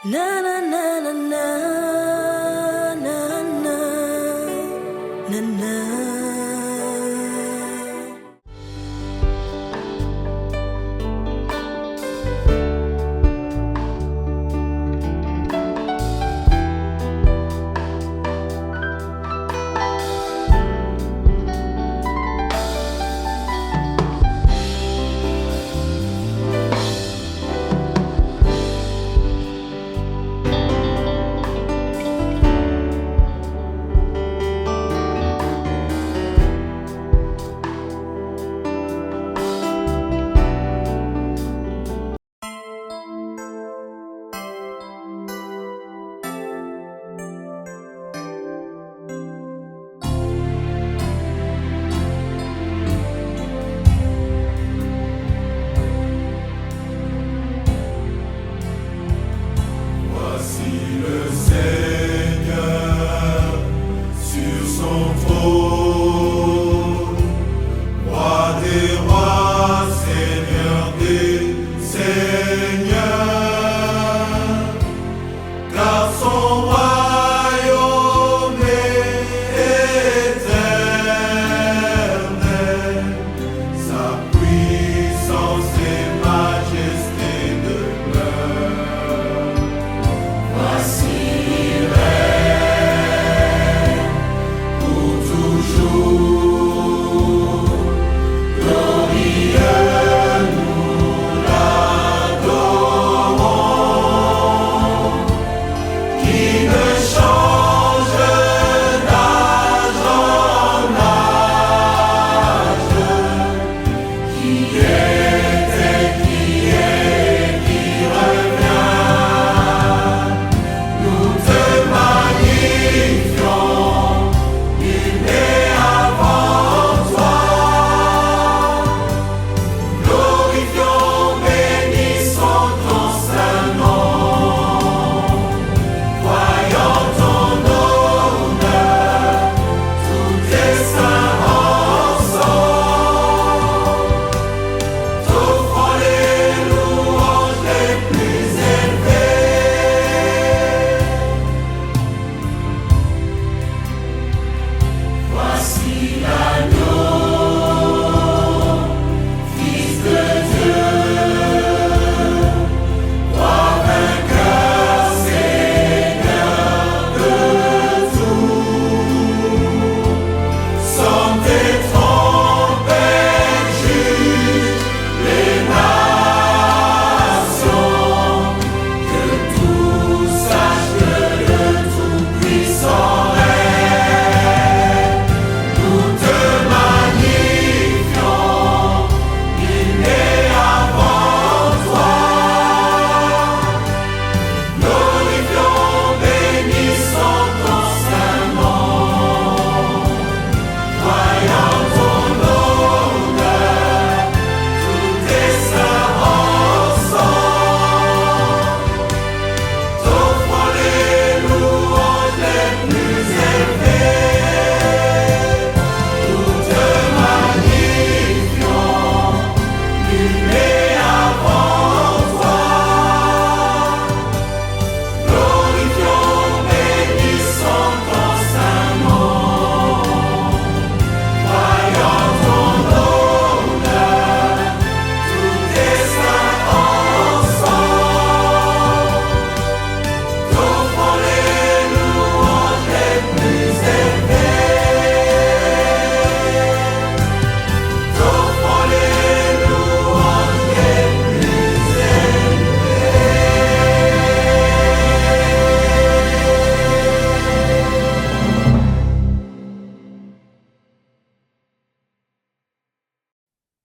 Na na na na na na na na na.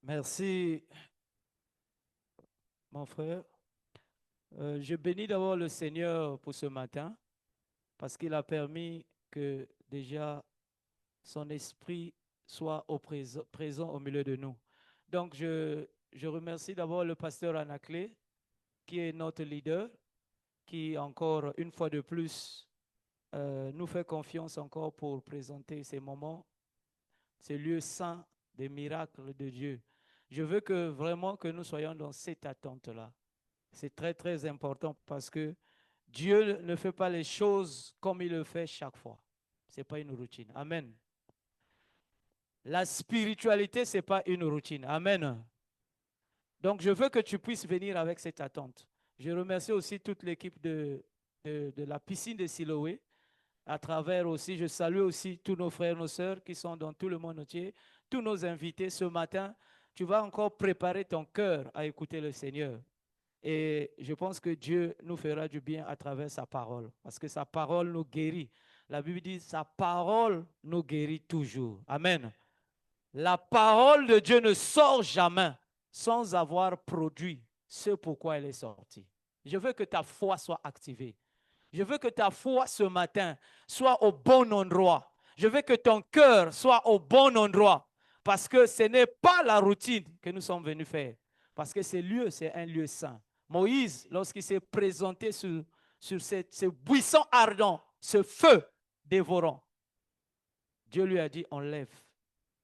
Merci, mon frère. Je bénis d'abord le Seigneur pour ce matin parce qu'il a permis que déjà son esprit soit présent au milieu de nous. Donc, je remercie d'abord le pasteur Anaclé, qui est notre leader, qui encore une fois de plus nous fait confiance encore pour présenter ces moments, ces lieux saints des miracles de Dieu. Je veux que vraiment que nous soyons dans cette attente-là. C'est très, très important parce que Dieu ne fait pas les choses comme il le fait chaque fois. Ce n'est pas une routine. Amen. La spiritualité, ce n'est pas une routine. Amen. Donc, je veux que tu puisses venir avec cette attente. Je remercie aussi toute l'équipe de la piscine de Siloé. À travers aussi, je salue aussi tous nos frères, nos sœurs qui sont dans tout le monde entier, tous nos invités ce matin. Tu vas encore préparer ton cœur à écouter le Seigneur. Et je pense que Dieu nous fera du bien à travers sa parole, parce que sa parole nous guérit. La Bible dit, sa parole nous guérit toujours. Amen. La parole de Dieu ne sort jamais sans avoir produit ce pourquoi elle est sortie. Je veux que ta foi soit activée. Je veux que ta foi ce matin soit au bon endroit. Je veux que ton cœur soit au bon endroit. Parce que ce n'est pas la routine que nous sommes venus faire. Parce que ce lieu, c'est un lieu saint. Moïse, lorsqu'il s'est présenté sur ce buisson ardent, ce feu dévorant, Dieu lui a dit, enlève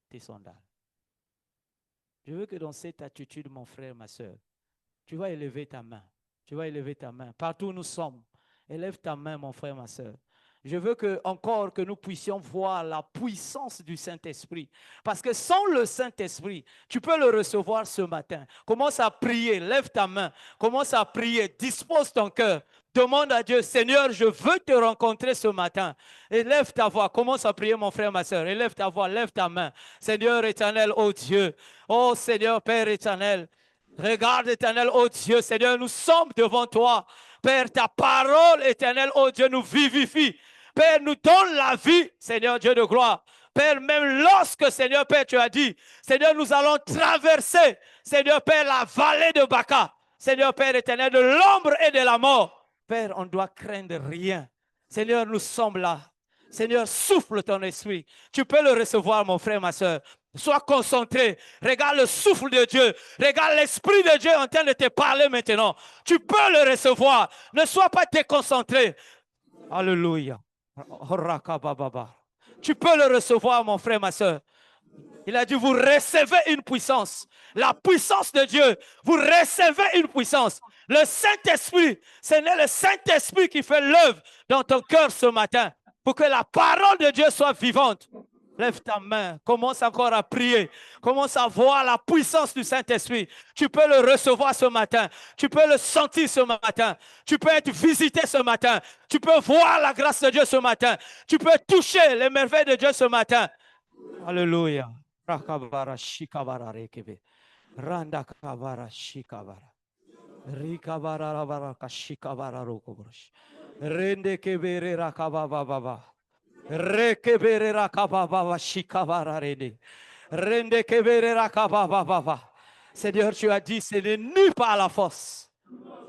tes sandales. Je veux que dans cette attitude, mon frère, ma soeur, tu vas élever ta main. Tu vas élever ta main. Partout où nous sommes, élève ta main, mon frère, ma soeur. Je veux encore que nous puissions voir la puissance du Saint-Esprit. Parce que sans le Saint-Esprit, tu peux le recevoir ce matin. Commence à prier, lève ta main. Commence à prier, dispose ton cœur. Demande à Dieu, Seigneur, je veux te rencontrer ce matin. Élève ta voix, commence à prier, mon frère, ma soeur. Élève ta voix, lève ta main. Seigneur éternel, oh Dieu. Oh Seigneur, Père éternel. Regarde éternel, oh Dieu, Seigneur, nous sommes devant toi. Père, ta parole éternelle, oh Dieu, nous vivifie. Père, nous donne la vie, Seigneur Dieu de gloire. Père, même lorsque, Seigneur Père, tu as dit, Seigneur, nous allons traverser, Seigneur Père, la vallée de Baca. Seigneur Père éternel, de l'ombre et de la mort. Père, on ne doit craindre rien. Seigneur, nous sommes là. Seigneur, souffle ton esprit. Tu peux le recevoir, mon frère, ma soeur. Sois concentré. Regarde le souffle de Dieu. Regarde l'esprit de Dieu en train de te parler maintenant. Tu peux le recevoir. Ne sois pas déconcentré. Alléluia. Tu peux le recevoir, mon frère, ma soeur. Il a dit, vous recevez une puissance. La puissance de Dieu. Vous recevez une puissance. Le Saint-Esprit, ce n'est le Saint-Esprit qui fait l'œuvre dans ton cœur ce matin pour que la parole de Dieu soit vivante. Lève ta main, commence encore à prier, commence à voir la puissance du Saint-Esprit. Tu peux le recevoir ce matin, tu peux le sentir ce matin, tu peux être visité ce matin, tu peux voir la grâce de Dieu ce matin, tu peux toucher les merveilles de Dieu ce matin. Alléluia. Rakabara shikabara rekebe. Randa kabara shikabara. Rikabara rabara kashikabara rokobrosh. Rende kebere rakababa baba. Rekebere rakababa shikabara rende. Rende kebere rakababa baba. Seigneur, tu as dit, ce n'est ni par la force,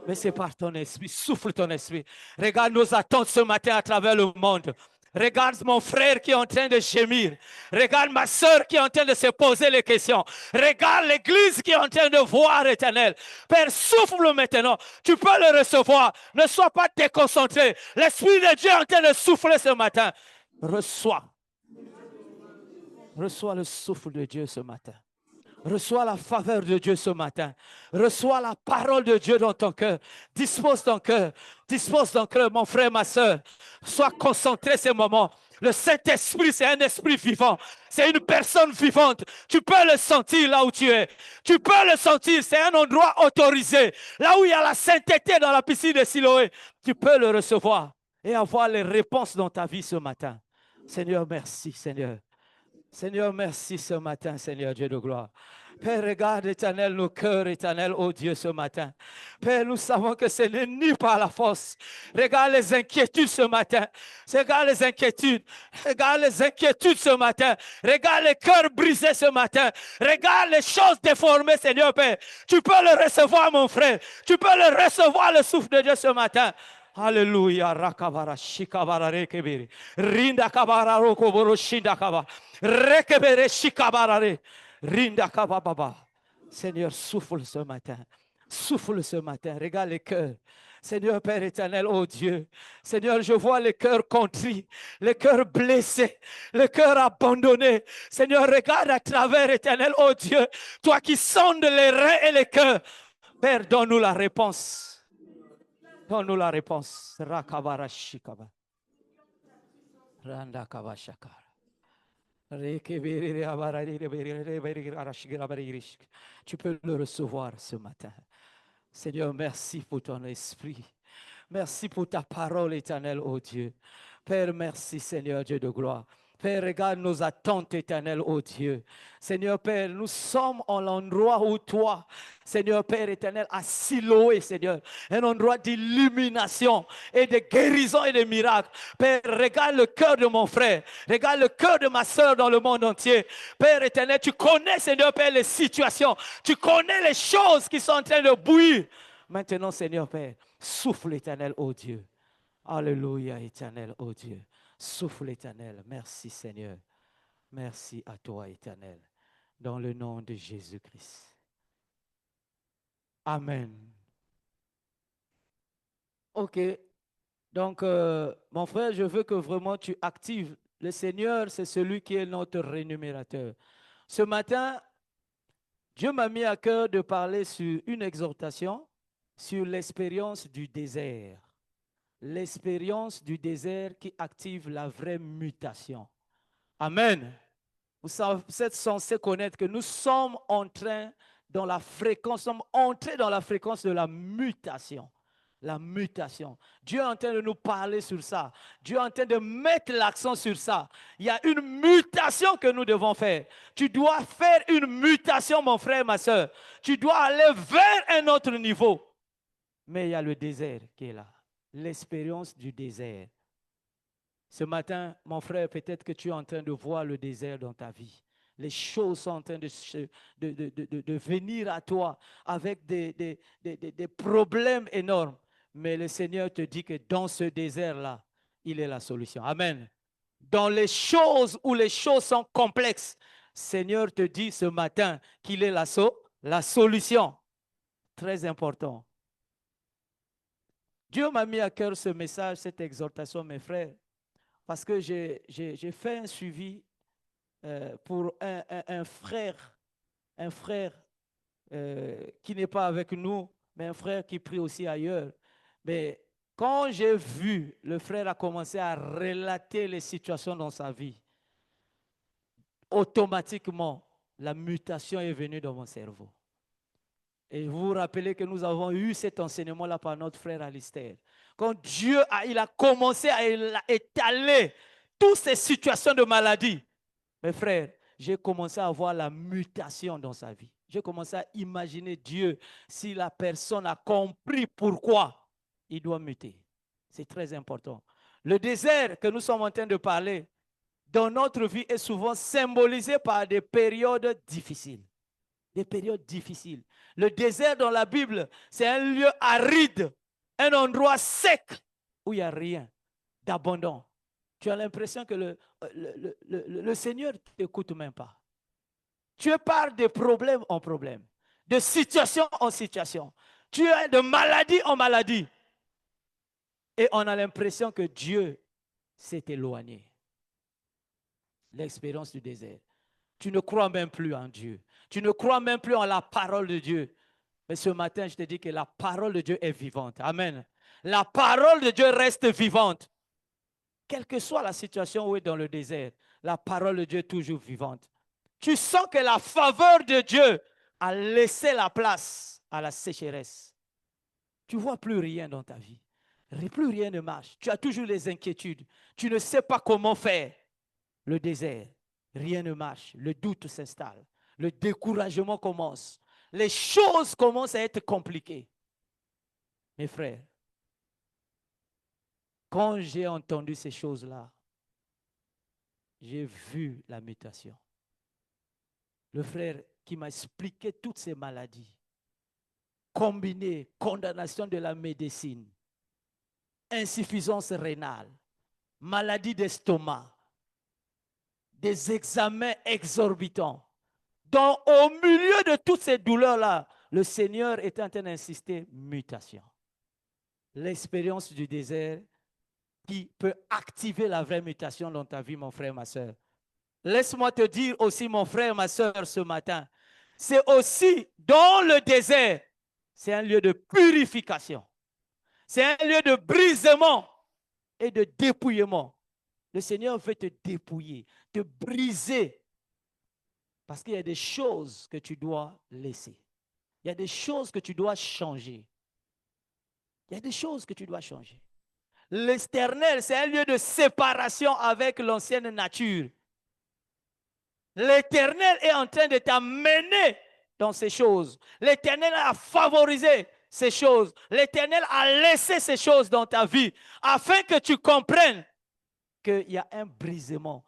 mais c'est par ton esprit. Souffle ton esprit. Regarde nos attentes ce matin à travers le monde. Regarde mon frère qui est en train de gémir. Regarde ma soeur qui est en train de se poser les questions. Regarde l'église qui est en train de voir, éternel. Père, souffle maintenant. Tu peux le recevoir. Ne sois pas déconcentré. L'Esprit de Dieu est en train de souffler ce matin. Reçois. Reçois le souffle de Dieu ce matin. Reçois la faveur de Dieu ce matin. Reçois la parole de Dieu dans ton cœur. Dispose ton cœur. Dispose ton cœur, mon frère, ma soeur. Sois concentré ces moments. Le Saint-Esprit, c'est un esprit vivant. C'est une personne vivante. Tu peux le sentir là où tu es. Tu peux le sentir. C'est un endroit autorisé. Là où il y a la sainteté dans la piscine de Siloé. Tu peux le recevoir et avoir les réponses dans ta vie ce matin. Seigneur, merci, Seigneur. Seigneur, merci ce matin, Seigneur Dieu de gloire. Père, regarde, éternel, nos cœurs, éternel, oh Dieu, ce matin. Père, nous savons que ce n'est ni par la force. Regarde les inquiétudes ce matin. Regarde les inquiétudes. Regarde les inquiétudes ce matin. Regarde les cœurs brisés ce matin. Regarde les choses déformées, Seigneur Père. Tu peux le recevoir, mon frère. Tu peux le recevoir, le souffle de Dieu ce matin. Alléluia. Rakabara, shikabara, rekebiri. Rinda kabara, rokoboro, shinda kabara. Rekebere, shikabara, re. Rinda kababa. Seigneur, souffle ce matin. Souffle ce matin. Regarde les cœurs. Seigneur Père éternel, oh Dieu. Seigneur, je vois les cœurs contrits, les cœurs blessés, les cœurs abandonnés. Seigneur, regarde à travers, éternel, oh Dieu. Toi qui sondes les reins et les cœurs. Père, donne-nous la réponse. Donne-nous la réponse. Rakabarashikaba. Randa kabashakara. Tu peux le recevoir ce matin. Seigneur, merci pour ton esprit. Merci pour ta parole éternelle, ô Dieu. Père, merci Seigneur Dieu de gloire. Père, regarde nos attentes éternelles, ô Dieu. Seigneur Père, nous sommes en l'endroit où toi, Seigneur Père éternel, a siloé, Seigneur, un endroit d'illumination et de guérison et de miracles. Père, regarde le cœur de mon frère, regarde le cœur de ma soeur dans le monde entier. Père éternel, tu connais, Seigneur Père, les situations, tu connais les choses qui sont en train de bouillir. Maintenant, Seigneur Père, souffle éternel, ô Dieu. Alléluia, éternel, ô Dieu. Souffle éternel. Merci, Seigneur. Merci à toi, éternel. Dans le nom de Jésus-Christ. Amen. OK. Donc, mon frère, je veux que vraiment tu actives. Le Seigneur, c'est celui qui est notre rémunérateur. Ce matin, Dieu m'a mis à cœur de parler sur une exhortation sur l'expérience du désert. L'expérience du désert qui active la vraie mutation. Amen. Vous êtes censé connaître que nous sommes entrés dans la fréquence de la mutation. La mutation. Dieu est en train de nous parler sur ça. Dieu est en train de mettre l'accent sur ça. Il y a une mutation que nous devons faire. Tu dois faire une mutation, mon frère, ma soeur. Tu dois aller vers un autre niveau. Mais il y a le désert qui est là. L'expérience du désert. Ce matin, mon frère, peut-être que tu es en train de voir le désert dans ta vie. Les choses sont en train de venir à toi avec des problèmes énormes. Mais le Seigneur te dit que dans ce désert-là, il est la solution. Amen. Dans les choses où les choses sont complexes, le Seigneur te dit ce matin qu'il est la solution. Très important. Dieu m'a mis à cœur ce message, cette exhortation, mes frères, parce que j'ai fait un suivi pour un frère qui n'est pas avec nous, mais un frère qui prie aussi ailleurs. Mais quand j'ai vu, le frère a commencé à relater les situations dans sa vie, automatiquement, la mutation est venue dans mon cerveau. Et vous vous rappelez que nous avons eu cet enseignement-là par notre frère Alistair. Quand Dieu a commencé à étaler toutes ces situations de maladie, mes frères, j'ai commencé à voir la mutation dans sa vie. J'ai commencé à imaginer Dieu, si la personne a compris pourquoi il doit muter. C'est très important. Le désert que nous sommes en train de parler, dans notre vie, est souvent symbolisé par des périodes difficiles. Des périodes difficiles. Le désert dans la Bible, c'est un lieu aride, un endroit sec où il n'y a rien d'abondant. Tu as l'impression que le Seigneur ne t'écoute même pas. Tu pars de problème en problème, de situation en situation. Tu es de maladie en maladie. Et on a l'impression que Dieu s'est éloigné. L'expérience du désert. Tu ne crois même plus en Dieu. Tu ne crois même plus en la parole de Dieu. Mais ce matin, je te dis que la parole de Dieu est vivante. Amen. La parole de Dieu reste vivante. Quelle que soit la situation où est dans le désert, la parole de Dieu est toujours vivante. Tu sens que la faveur de Dieu a laissé la place à la sécheresse. Tu ne vois plus rien dans ta vie. Plus rien ne marche. Tu as toujours les inquiétudes. Tu ne sais pas comment faire. Le désert, rien ne marche. Le doute s'installe. Le découragement commence. Les choses commencent à être compliquées. Mes frères, quand j'ai entendu ces choses-là, j'ai vu la mutation. Le frère qui m'a expliqué toutes ces maladies, combinées, condamnation de la médecine, insuffisance rénale, maladie d'estomac, des examens exorbitants. Donc, au milieu de toutes ces douleurs-là, le Seigneur est en train d'insister, mutation. L'expérience du désert qui peut activer la vraie mutation dans ta vie, mon frère, ma soeur. Laisse-moi te dire aussi, mon frère, ma soeur, ce matin, c'est aussi dans le désert, c'est un lieu de purification. C'est un lieu de brisement et de dépouillement. Le Seigneur veut te dépouiller, te briser. Parce qu'il y a des choses que tu dois laisser. Il y a des choses que tu dois changer. Il y a des choses que tu dois changer. L'éternel, c'est un lieu de séparation avec l'ancienne nature. L'éternel est en train de t'amener dans ces choses. L'éternel a favorisé ces choses. L'éternel a laissé ces choses dans ta vie afin que tu comprennes qu'il y a un brisement.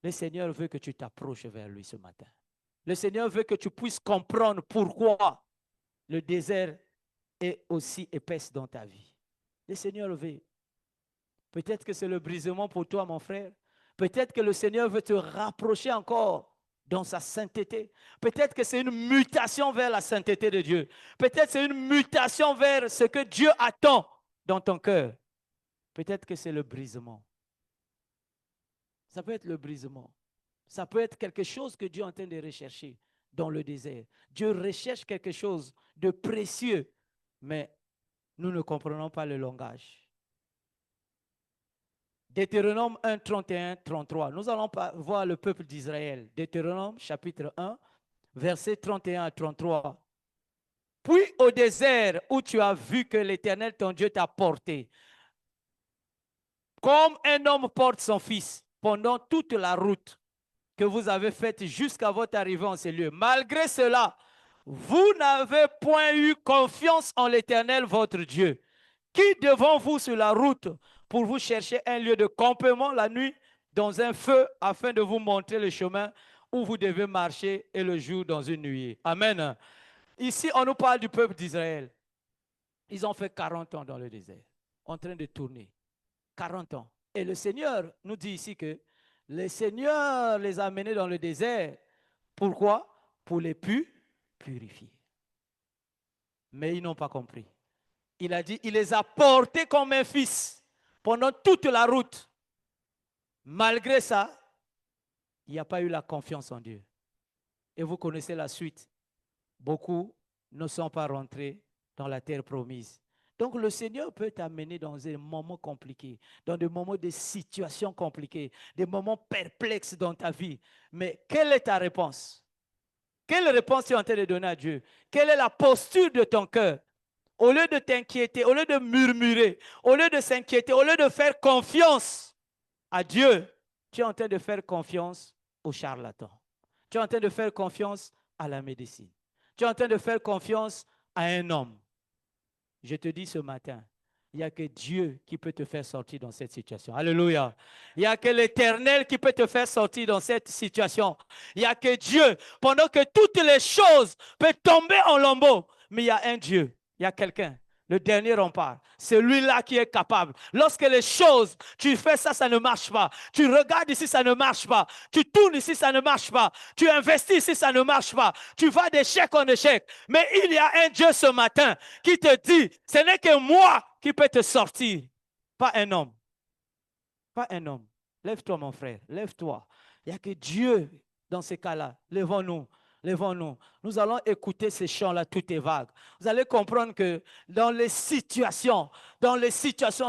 Le Seigneur veut que tu t'approches vers lui ce matin. Le Seigneur veut que tu puisses comprendre pourquoi le désert est aussi épaisse dans ta vie. Le Seigneur veut. Peut-être que c'est le brisement pour toi, mon frère. Peut-être que le Seigneur veut te rapprocher encore dans sa sainteté. Peut-être que c'est une mutation vers la sainteté de Dieu. Peut-être que c'est une mutation vers ce que Dieu attend dans ton cœur. Peut-être que c'est le brisement. Ça peut être le brisement. Ça peut être quelque chose que Dieu est en train de rechercher dans le désert. Dieu recherche quelque chose de précieux, mais nous ne comprenons pas le langage. Deutéronome 1, 31, 33. Nous allons voir le peuple d'Israël. Deutéronome chapitre 1, versets 31 à 33. Puis au désert où tu as vu que l'Éternel ton Dieu t'a porté, comme un homme porte son fils pendant toute la route que vous avez faite jusqu'à votre arrivée en ces lieux. Malgré cela, vous n'avez point eu confiance en l'Éternel votre Dieu, qui devant vous sur la route pour vous chercher un lieu de campement la nuit dans un feu afin de vous montrer le chemin où vous devez marcher et le jour dans une nuée. Amen. Ici, on nous parle du peuple d'Israël. Ils ont fait 40 ans dans le désert, en train de tourner. 40 ans. Et le Seigneur nous dit ici que le Seigneur les a menés dans le désert. Pourquoi? Pour les purifier. Mais ils n'ont pas compris. Il a dit, il les a portés comme un fils pendant toute la route. Malgré ça, il n'y a pas eu la confiance en Dieu. Et vous connaissez la suite. Beaucoup ne sont pas rentrés dans la terre promise. Donc le Seigneur peut t'amener dans des moments compliqués, dans des moments de situations compliquées, des moments perplexes dans ta vie. Mais quelle est ta réponse? Quelle réponse tu es en train de donner à Dieu? Quelle est la posture de ton cœur? Au lieu de t'inquiéter, au lieu de murmurer, au lieu de s'inquiéter, au lieu de faire confiance à Dieu, tu es en train de faire confiance aux charlatans. Tu es en train de faire confiance à la médecine. Tu es en train de faire confiance à un homme. Je te dis ce matin, il n'y a que Dieu qui peut te faire sortir dans cette situation. Alléluia. Il n'y a que l'Éternel qui peut te faire sortir dans cette situation. Il n'y a que Dieu. Pendant que toutes les choses peuvent tomber en lambeaux, mais il y a un Dieu. Il y a quelqu'un, le dernier rempart, celui-là qui est capable. Lorsque les choses, tu fais ça, ça ne marche pas. Tu regardes ici, ça ne marche pas. Tu tournes ici, ça ne marche pas. Tu investis ici, ça ne marche pas. Tu vas d'échec en échec. Mais il y a un Dieu ce matin qui te dit, ce n'est que moi qui peux te sortir. Pas un homme. Pas un homme. Lève-toi mon frère, lève-toi. Il n'y a que Dieu dans ces cas-là. Lèvons-nous. Lèvons-nous. Nous allons écouter ces chants-là, tout est vague. Vous allez comprendre que dans les situations,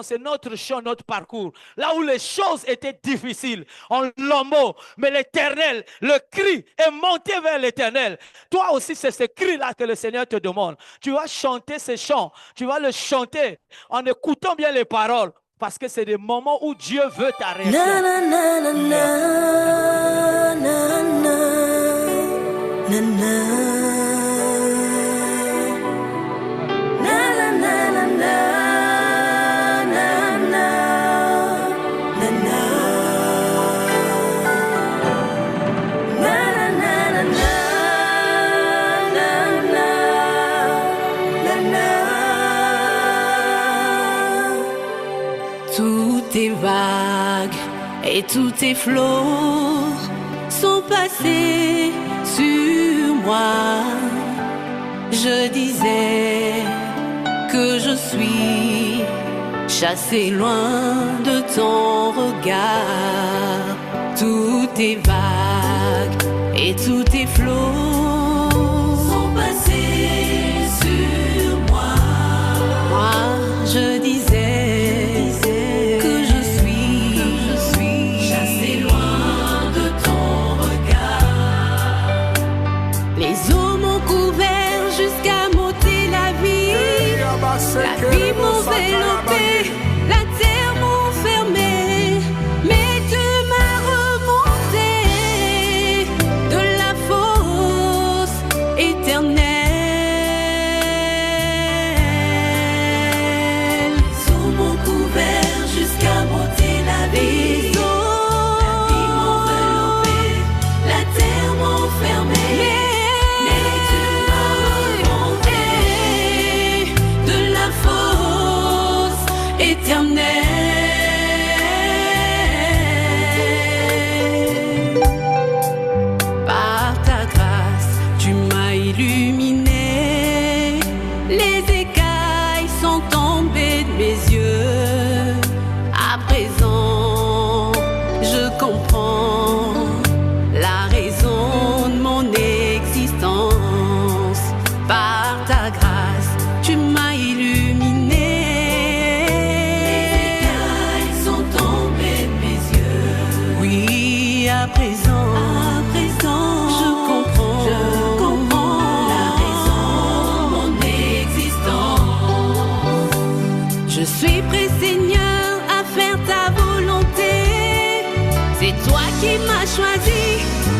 c'est notre chant, notre parcours. Là où les choses étaient difficiles, en lambeaux, mais l'Éternel, le cri est monté vers l'Éternel. Toi aussi, c'est ce cri-là que le Seigneur te demande. Tu vas chanter ces chants. Tu vas le chanter en écoutant bien les paroles. Parce que c'est des moments où Dieu veut ta réaction. Na na na na na na na. Na na na na na na na na na. Tous tes vagues et tous tes flots sont passés sur moi. Je disais que je suis chassé loin de ton regard. Tous tes vagues et tous tes flots sont passés sur moi. Moi, enveloppé, la terre m'enfermait, mais tu m'as remonté de la fosse éternelle. Sous mon couvert jusqu'à monter la vie. La terre m'enfermait, mais tu m'as remonté de la fosse éternelle. Par ta grâce, tu m'as illuminé. Les écailles sont tombées de mes yeux. À présent, je comprends la raison de mon existence. Par ta grâce, tu m'as illuminé. Les écailles sont tombées de mes yeux. Oui, à présent, je comprends la raison de mon existence. Je suis prêt, Seigneur, à faire ta volonté. C'est toi qui m'as choisi.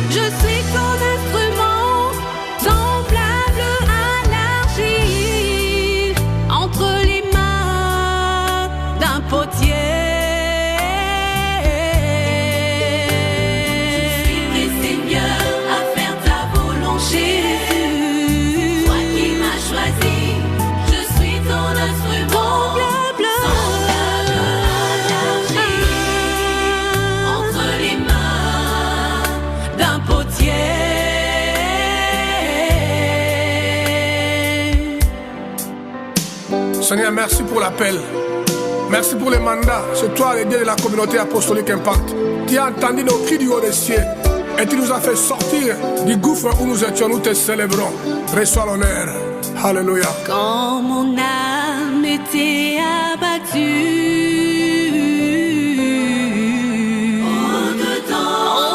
Je suis ton instrument, semblable à l'argile entre les mains d'un potier. Prêt, Seigneur, à faire ta volonté. Jésus, Toi qui m'as choisi, je suis ton instrument. Semblable à l'argile entre les mains d'un potier. Seigneur, merci pour l'appel. Merci pour les mandats. C'est toi le Dieu de la communauté apostolique Impact. Tu as entendu nos cris du haut des cieux et tu nous as fait sortir du gouffre où nous étions. Nous te célébrons. Reçois l'honneur. Alléluia. Quand mon âme était abattue,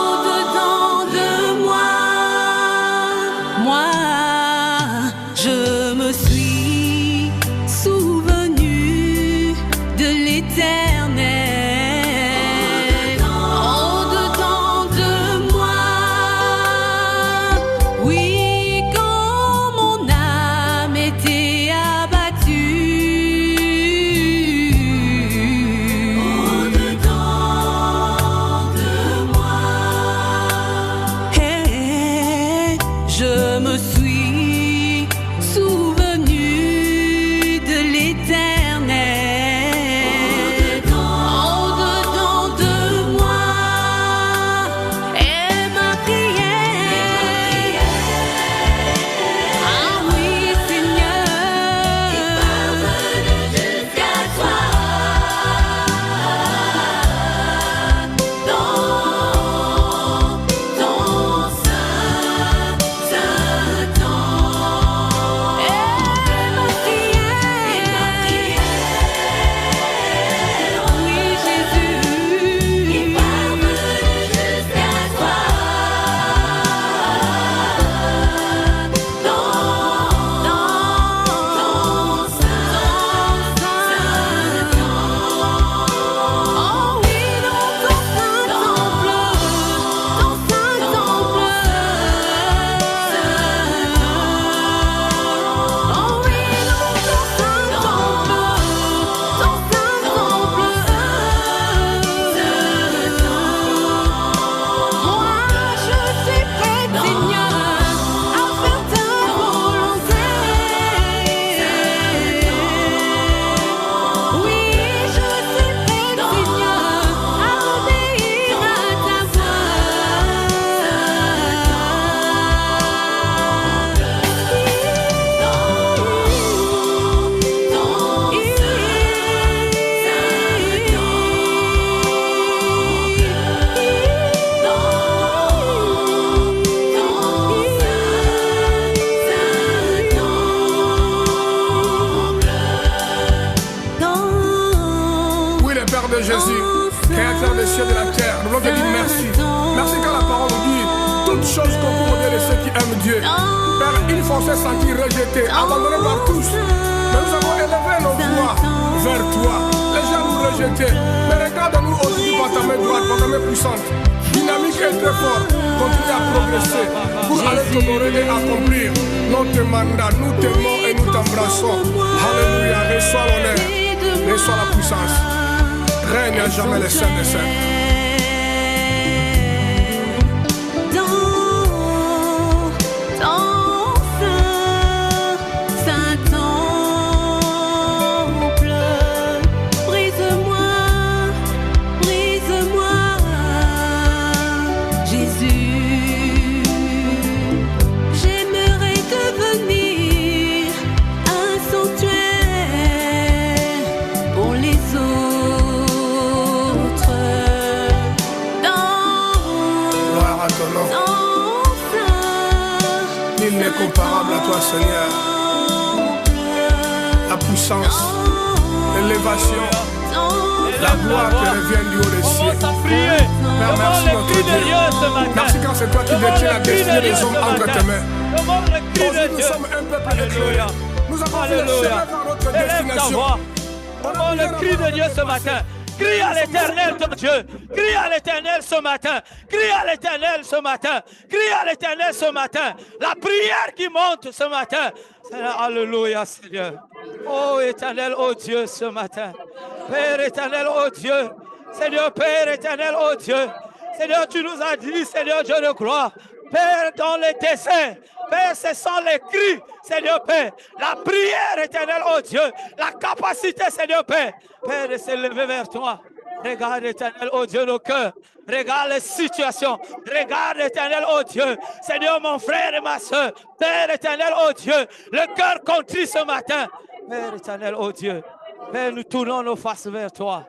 au-dedans de moi, je me suis souvenu de l'Éternel. Au-dedans de moi, oui, quand mon âme était abattue, au-dedans de moi. hey, je me suis souvenu de l'Éternel. Au-dedans de moi, et ma prière. Ah oui, Seigneur, Jusqu'à toi, dans ton saint temps. et ma prière. Oui, Jésus, Parvenu jusqu'à toi, dans ton saint temps. Oh oui, dans ton saint temple, ton saint temple. Oh oui, dans ton saint temple, ton saint temple. Moi, je suis prête, Seigneur, à faire ta volonté. Oui, je suis prête, Seigneur, à obéir à ta Oui, le Père de Jésus, créateur des cieux et de la terre, nous voulons te dire merci. Merci car la parole nous dit toutes choses concourent au bien de ceux qui aiment Dieu. Père, ils font se sentir rejetés, abandonnés par tous. Mais nous avons élevé nos voix vers toi. Les gens nous rejetaient. Mais regarde-nous aujourd'hui par ta main droite, par ta main puissante. Dynamique et très fort. Continue à progresser pour aller t'honorer et accomplir notre mandat. Nous t'aimons et nous t'embrassons. Alléluia. Reçois l'honneur. Reçois la puissance. Règne à jamais les saints des saints. Comparable à toi, Seigneur. La puissance, l'élévation, la gloire te revient du haut des cieux. Père, merci notre Dieu. Merci quand c'est toi qui détiens la destinée des hommes entre tes mains. Aujourd'hui, nous sommes un peuple éclairé. Nous avons vu le chemin vers notre destination. Comment le cri de Dieu ce matin? Crie à l'Éternel ton Dieu. Crie à l'Éternel ce matin. Crie à l'Éternel ce matin. Crie à l'Éternel ce matin. La prière qui monte ce matin. Alléluia, Seigneur. Oh Éternel, oh Dieu, ce matin. Père éternel, oh Dieu. Seigneur, Père éternel, oh Dieu. Seigneur, tu nous as dit, Seigneur Dieu de gloire. Père, dans les desseins. Père, ce sont les cris, Seigneur Père. La prière éternelle, oh Dieu. La capacité, Seigneur Père. Père, de s'élever vers toi. Regarde, éternel, oh Dieu, nos cœurs. Regarde les situations. Regarde, éternel, oh Dieu. Seigneur, mon frère et ma soeur. Père éternel, oh Dieu. Le cœur contrit ce matin. Père éternel, oh Dieu. Père, nous tournons nos faces vers toi.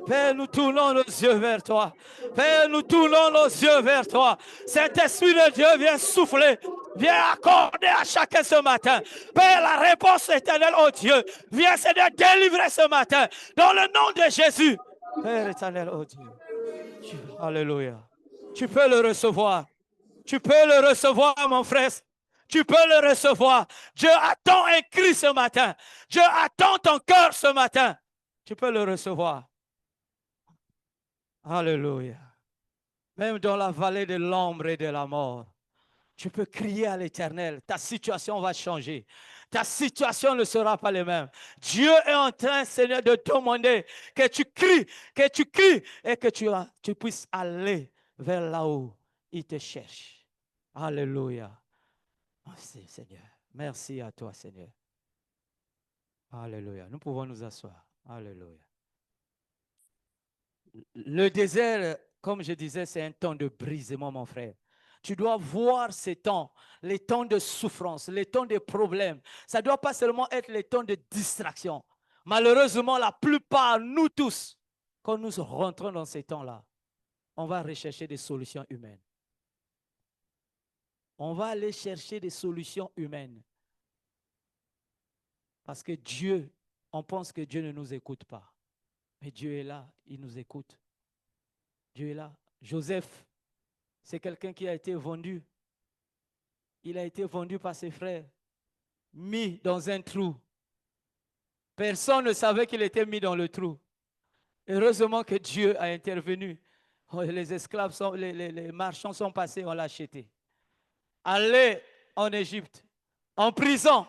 Père, nous tournons nos yeux vers toi. Père, nous tournons nos yeux vers toi. Saint-Esprit de Dieu, viens souffler. Viens accorder à chacun ce matin. Père, la réponse éternelle, oh Dieu. Viens, Seigneur, délivrer ce matin. Dans le nom de Jésus. Père éternel, oh Dieu. Alléluia. Tu peux le recevoir. Tu peux le recevoir, mon frère. Tu peux le recevoir. Dieu attend un cri ce matin. Dieu attend ton cœur ce matin. Tu peux le recevoir. Alléluia. Même dans la vallée de l'ombre et de la mort, tu peux crier à l'Éternel. Ta situation va changer. Ta situation ne sera pas la même. Dieu est en train, Seigneur, de demander que tu cries et que tu puisses aller vers là où il te cherche. Alléluia. Merci, Seigneur. Merci à toi, Seigneur. Alléluia. Nous pouvons nous asseoir. Alléluia. Le désert, comme je disais, c'est un temps de brisement, mon frère. Tu dois voir ces temps, les temps de souffrance, les temps de problèmes. Ça ne doit pas seulement être les temps de distraction. Malheureusement, la plupart, nous tous, quand nous rentrons dans ces temps-là, on va rechercher des solutions humaines. On va aller chercher des solutions humaines. Parce que Dieu, on pense que Dieu ne nous écoute pas. Mais Dieu est là, il nous écoute. Dieu est là. Joseph, c'est quelqu'un qui a été vendu. Il a été vendu par ses frères, mis dans un trou. Personne ne savait qu'il était mis dans le trou. Heureusement que Dieu a intervenu. Les esclaves, les marchands sont passés, on l'a acheté. Allez en Égypte, en prison.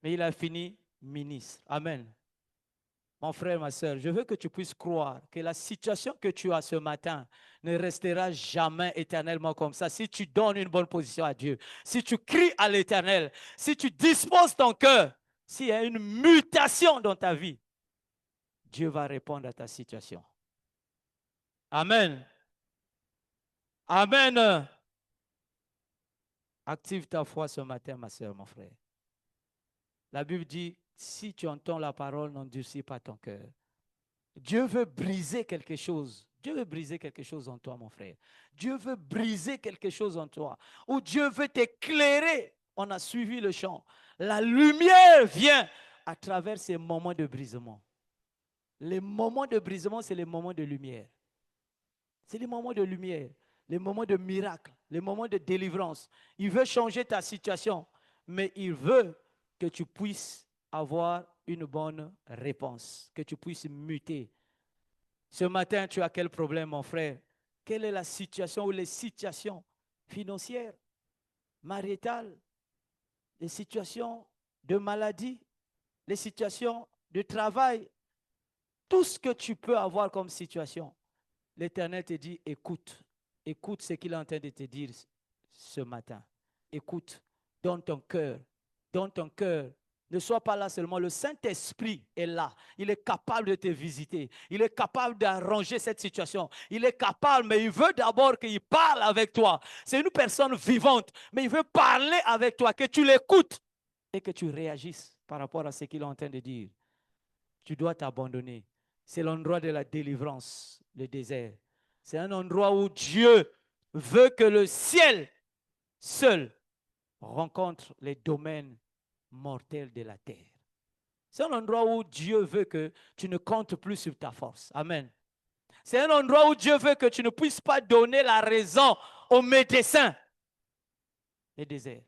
Mais il a fini ministre. Amen. Mon frère, ma soeur, je veux que tu puisses croire que la situation que tu as ce matin ne restera jamais éternellement comme ça. Si tu donnes une bonne position à Dieu, si tu cries à l'Éternel, si tu disposes ton cœur, s'il y a une mutation dans ta vie, Dieu va répondre à ta situation. Amen. Amen. Active ta foi ce matin, ma soeur, mon frère. La Bible dit, si tu entends la parole, n'endurcis pas ton cœur. Dieu veut briser quelque chose. Dieu veut briser quelque chose en toi, mon frère. Dieu veut briser quelque chose en toi. Ou Dieu veut t'éclairer. On a suivi le chant. La lumière vient à travers ces moments de brisement. Les moments de brisement, c'est les moments de lumière. C'est les moments de lumière, les moments de miracle, les moments de délivrance. Il veut changer ta situation, mais il veut que tu puisses avoir une bonne réponse, que tu puisses muter. Ce matin, tu as quel problème, mon frère? Quelle est la situation ou les situations financières, maritales, les situations de maladie, les situations de travail, tout ce que tu peux avoir comme situation? L'Éternel te dit, écoute, écoute ce qu'il est en train de te dire ce matin. Écoute, donne ton cœur, donne ton cœur. Ne sois pas là seulement, le Saint-Esprit est là. Il est capable de te visiter. Il est capable d'arranger cette situation. Il est capable, mais il veut d'abord qu'il parle avec toi. C'est une personne vivante, mais il veut parler avec toi, que tu l'écoutes et que tu réagisses par rapport à ce qu'il est en train de dire. Tu dois t'abandonner. C'est l'endroit de la délivrance, le désert. C'est un endroit où Dieu veut que le ciel seul rencontre les domaines mortels de la terre. C'est un endroit où Dieu veut que tu ne comptes plus sur ta force. Amen. C'est un endroit où Dieu veut que tu ne puisses pas donner la raison aux médecins. Les déserts.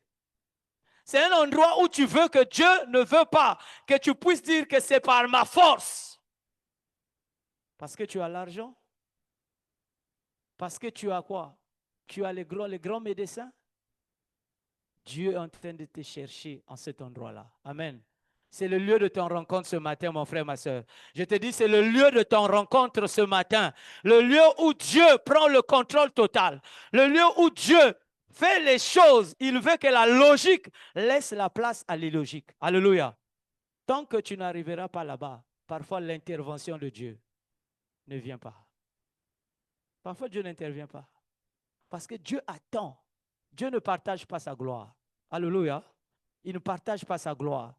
C'est un endroit où tu veux que Dieu ne veut pas que tu puisses dire que c'est par ma force. Parce que tu as l'argent. Parce que tu as quoi? Tu as les grands médecins. Dieu est en train de te chercher en cet endroit-là. Amen. C'est le lieu de ton rencontre ce matin, mon frère, ma soeur. Je te dis, c'est le lieu de ton rencontre ce matin. Le lieu où Dieu prend le contrôle total. Le lieu où Dieu fait les choses. Il veut que la logique laisse la place à l'illogique. Alléluia. Tant que tu n'arriveras pas là-bas, parfois l'intervention de Dieu ne vient pas. Parfois Dieu n'intervient pas. Parce que Dieu attend. Dieu ne partage pas sa gloire. Alléluia. Il ne partage pas sa gloire.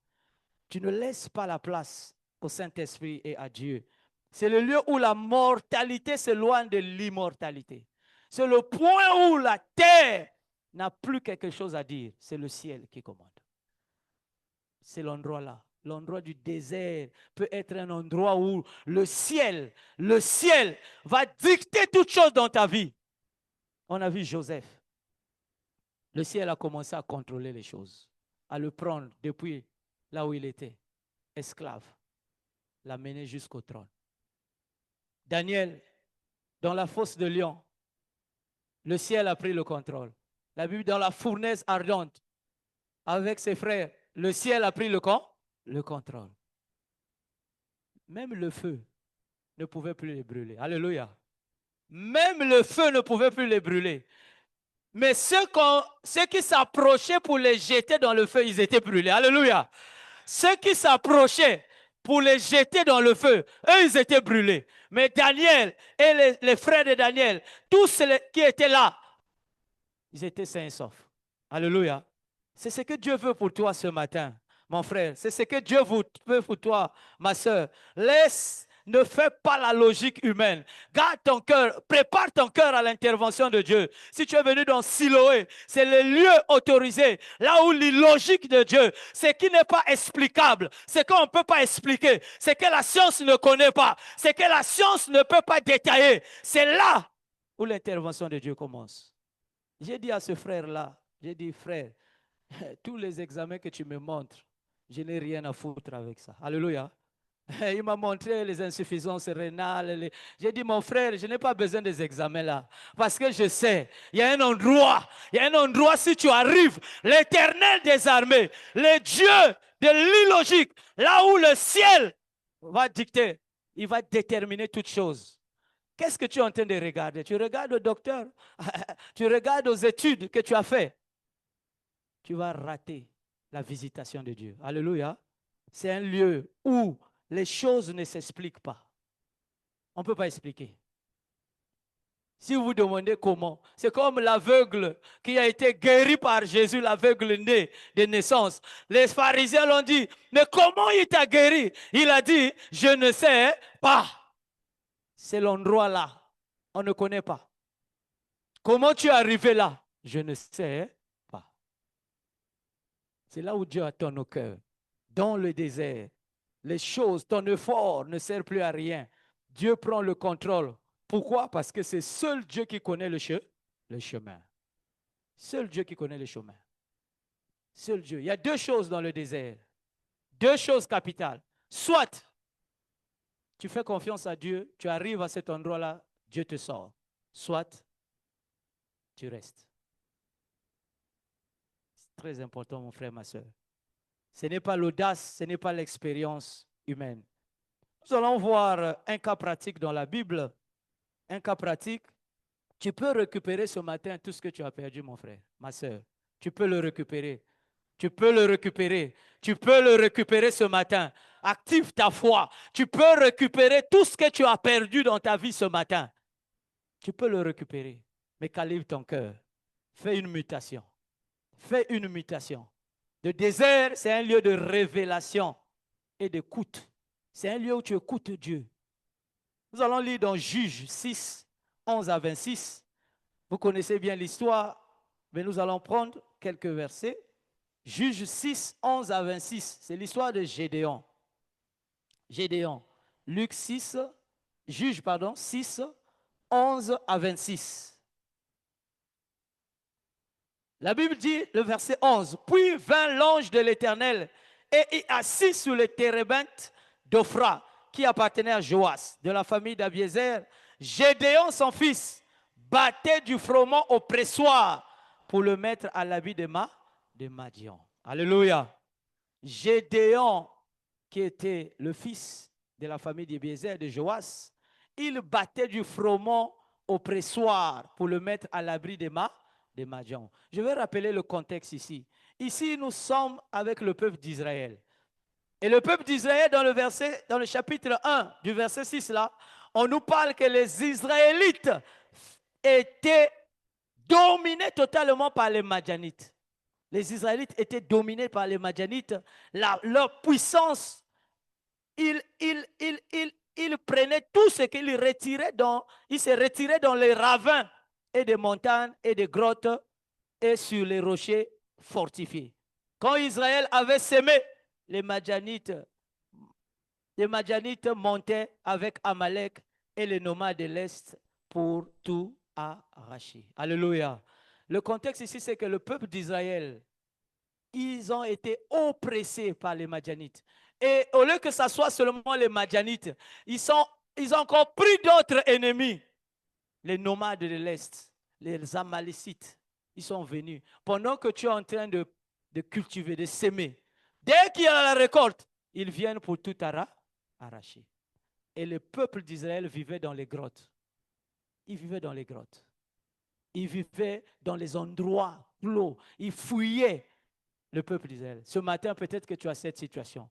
Tu ne laisses pas la place au Saint-Esprit et à Dieu. C'est le lieu où la mortalité s'éloigne de l'immortalité. C'est le point où la terre n'a plus quelque chose à dire. C'est le ciel qui commande. C'est l'endroit là. L'endroit du désert peut être un endroit où le ciel va dicter toutes choses dans ta vie. On a vu Joseph. Le ciel a commencé à contrôler les choses, à le prendre depuis là où il était, esclave, l'amener jusqu'au trône. Daniel, dans la fosse de lion, le ciel a pris le contrôle. La Bible, dans la fournaise ardente, avec ses frères, le ciel a pris le contrôle. Même le feu ne pouvait plus les brûler. Alléluia. Même le feu ne pouvait plus les brûler. Mais ceux qui s'approchaient pour les jeter dans le feu, ils étaient brûlés. Alléluia. Ceux qui s'approchaient pour les jeter dans le feu, eux, ils étaient brûlés. Mais Daniel et les frères de Daniel, tous ceux qui étaient là, ils étaient sains et saufs. Alléluia. C'est ce que Dieu veut pour toi ce matin, mon frère. C'est ce que Dieu veut pour toi, ma soeur. Ne fais pas la logique humaine. Garde ton cœur, prépare ton cœur à l'intervention de Dieu. Si tu es venu dans Siloé, c'est le lieu autorisé, là où l'illogique de Dieu, ce qui n'est pas explicable, ce qu'on ne peut pas expliquer, ce que la science ne connaît pas, ce que la science ne peut pas détailler, c'est là où l'intervention de Dieu commence. J'ai dit à ce frère-là, j'ai dit, frère, tous les examens que tu me montres, je n'ai rien à foutre avec ça. Alléluia. Il m'a montré les insuffisances rénales. J'ai dit, mon frère, je n'ai pas besoin des examens là. Parce que je sais, il y a un endroit, si tu arrives, l'Éternel des armées, le Dieu de l'illogique, là où le ciel va dicter, il va déterminer toutes choses. Qu'est-ce que tu es en train de regarder? Tu regardes au docteur, tu regardes aux études que tu as faites. Tu vas rater la visitation de Dieu. Alléluia. C'est un lieu où les choses ne s'expliquent pas. On ne peut pas expliquer. Si vous vous demandez comment, c'est comme l'aveugle qui a été guéri par Jésus, l'aveugle né de naissance. Les pharisiens l'ont dit, mais comment il t'a guéri? Il a dit, je ne sais pas. C'est l'endroit là. On ne connaît pas. Comment tu es arrivé là? Je ne sais pas. C'est là où Dieu attend nos cœurs. Dans le désert. Les choses, ton effort ne sert plus à rien. Dieu prend le contrôle. Pourquoi? Parce que c'est seul Dieu qui connaît le chemin. Seul Dieu qui connaît le chemin. Seul Dieu. Il y a deux choses dans le désert. Deux choses capitales. Soit tu fais confiance à Dieu, tu arrives à cet endroit-là, Dieu te sort. Soit tu restes. C'est très important, mon frère, ma soeur. Ce n'est pas l'audace, ce n'est pas l'expérience humaine. Nous allons voir un cas pratique dans la Bible. Un cas pratique. Tu peux récupérer ce matin tout ce que tu as perdu, mon frère, ma soeur. Tu peux le récupérer. Tu peux le récupérer. Tu peux le récupérer ce matin. Active ta foi. Tu peux récupérer tout ce que tu as perdu dans ta vie ce matin. Tu peux le récupérer. Mais calibre ton cœur. Fais une mutation. Fais une mutation. Le désert, c'est un lieu de révélation et d'écoute. C'est un lieu où tu écoutes Dieu. Nous allons lire dans Juges 6, 11 à 26. Vous connaissez bien l'histoire, mais nous allons prendre quelques versets. Juges 6, 11 à 26. C'est l'histoire de Gédéon. Gédéon. Luc 6, Juges, 6, 11 à 26. La Bible dit, le verset 11, « Puis vint l'ange de l'Éternel et y assis sur le térébinthe d'Ophra, qui appartenait à Joas, de la famille d'Abiézer. Gédéon, son fils, battait du froment au pressoir pour le mettre à l'habit de Madian. » Alléluia. Gédéon, qui était le fils de la famille d'Abiézer, de Joas, il battait du froment au pressoir pour le mettre à l'abri de Madian. Je vais rappeler le contexte ici. Ici, nous sommes avec le peuple d'Israël. Et le peuple d'Israël, dans le chapitre 1 du verset 6 là, on nous parle que les Israélites étaient dominés totalement par les Madianites. Les Israélites étaient dominés par les Madianites. Leur puissance, ils prenaient tout ce qu'ils retiraient ils se retiraient dans les ravins et des montagnes et des grottes et sur les rochers fortifiés. Quand Israël avait sémé, les Madianites montaient avec Amalek et les nomades de l'Est pour tout arracher. Alléluia. Le contexte ici, c'est que le peuple d'Israël, ils ont été oppressés par les Madianites. Et au lieu que ce soit seulement les Madianites, ils ont encore pris d'autres ennemis. Les nomades de l'Est, les Amalécites, ils sont venus. Pendant que tu es en train de cultiver, de s'aimer, dès qu'il y a la récolte, ils viennent pour tout arracher. Et le peuple d'Israël vivait dans les grottes. Ils vivaient dans les grottes. Ils vivaient dans les endroits clos. Ils fouillaient le peuple d'Israël. Ce matin, peut-être que tu as cette situation.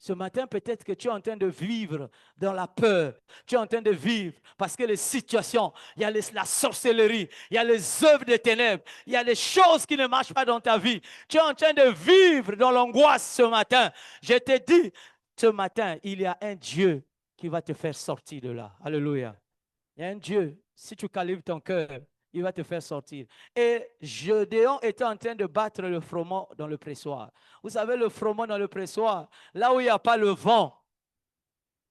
Ce matin, peut-être que tu es en train de vivre dans la peur. Tu es en train de vivre parce que les situations, il y a la sorcellerie, il y a les œuvres des ténèbres, il y a des choses qui ne marchent pas dans ta vie. Tu es en train de vivre dans l'angoisse ce matin. Je te dis, ce matin, il y a un Dieu qui va te faire sortir de là. Alléluia. Il y a un Dieu, si tu calibres ton cœur, il va te faire sortir. Et Gédéon était en train de battre le froment dans le pressoir. Vous savez, le froment dans le pressoir, là où il n'y a pas le vent,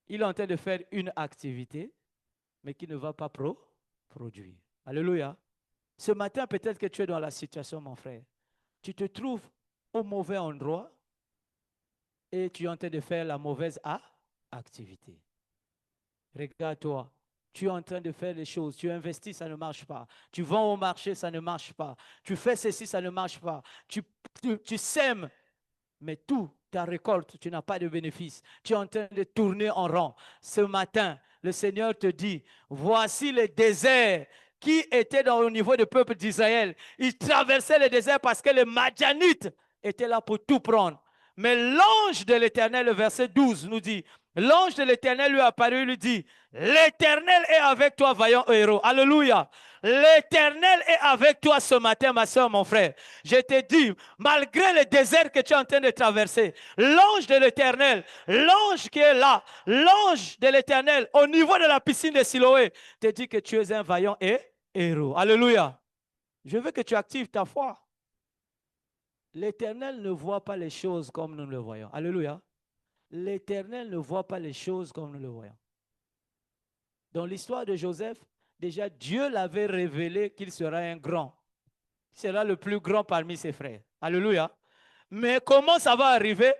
il est en train de faire une activité, mais qui ne va pas produire. Alléluia. Ce matin, peut-être que tu es dans la situation, mon frère. Tu te trouves au mauvais endroit et tu es en train de faire la mauvaise activité. Regarde-toi. Tu es en train de faire les choses, tu investis, ça ne marche pas. Tu vends au marché, ça ne marche pas. Tu fais ceci, ça ne marche pas. Tu sèmes, mais tout, ta récolte, tu n'as pas de bénéfice. Tu es en train de tourner en rond. Ce matin, le Seigneur te dit, voici le désert qui était au niveau du peuple d'Israël. Ils traversaient le désert parce que les Madianites étaient là pour tout prendre. Mais l'ange de l'Éternel, le verset 12 nous dit, l'ange de l'Éternel lui apparut, lui dit, l'Éternel est avec toi, vaillant héros. Alléluia. L'Éternel est avec toi ce matin, ma soeur, mon frère. Je te dis, malgré le désert que tu es en train de traverser, l'ange de l'Éternel, l'ange qui est là, l'ange de l'Éternel, au niveau de la piscine de Siloé, te dit que tu es un vaillant héros. Alléluia. Je veux que tu actives ta foi. L'Éternel ne voit pas les choses comme nous le voyons. Alléluia. L'Éternel ne voit pas les choses comme nous le voyons. Dans l'histoire de Joseph, déjà Dieu l'avait révélé qu'il sera un grand. Il sera le plus grand parmi ses frères. Alléluia. Mais comment ça va arriver?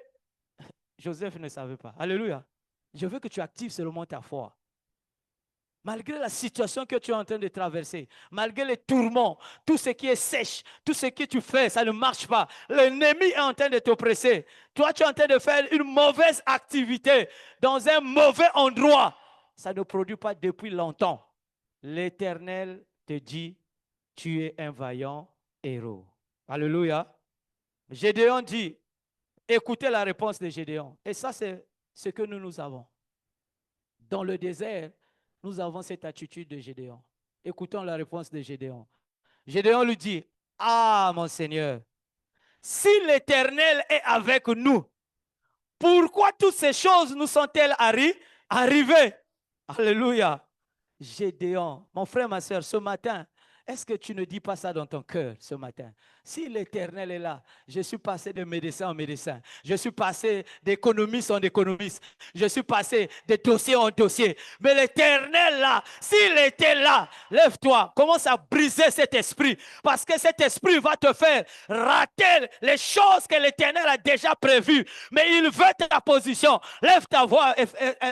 Joseph ne savait pas. Alléluia. Je veux que tu actives seulement ta foi. Malgré la situation que tu es en train de traverser, malgré les tourments, tout ce qui est sèche, tout ce que tu fais, ça ne marche pas. L'ennemi est en train de t'oppresser. Toi, tu es en train de faire une mauvaise activité dans un mauvais endroit. Ça ne produit pas depuis longtemps. L'Éternel te dit, tu es un vaillant héros. Alléluia. Gédéon dit, écoutez la réponse de Gédéon. Et ça, c'est ce que nous avons. Dans le désert, nous avons cette attitude de Gédéon. Écoutons la réponse de Gédéon. Gédéon lui dit, ah mon Seigneur, si l'Éternel est avec nous, pourquoi toutes ces choses nous sont-elles arrivées? Alléluia. Gédéon, mon frère, ma soeur, ce matin, est-ce que tu ne dis pas ça dans ton cœur ce matin? Si l'Éternel est là, je suis passé de médecin en médecin, je suis passé d'économiste en économiste, je suis passé de dossier en dossier. Mais l'Éternel là, s'il était là, lève-toi, commence à briser cet esprit, parce que cet esprit va te faire rater les choses que l'Éternel a déjà prévues. Mais il veut ta position. Lève ta voix,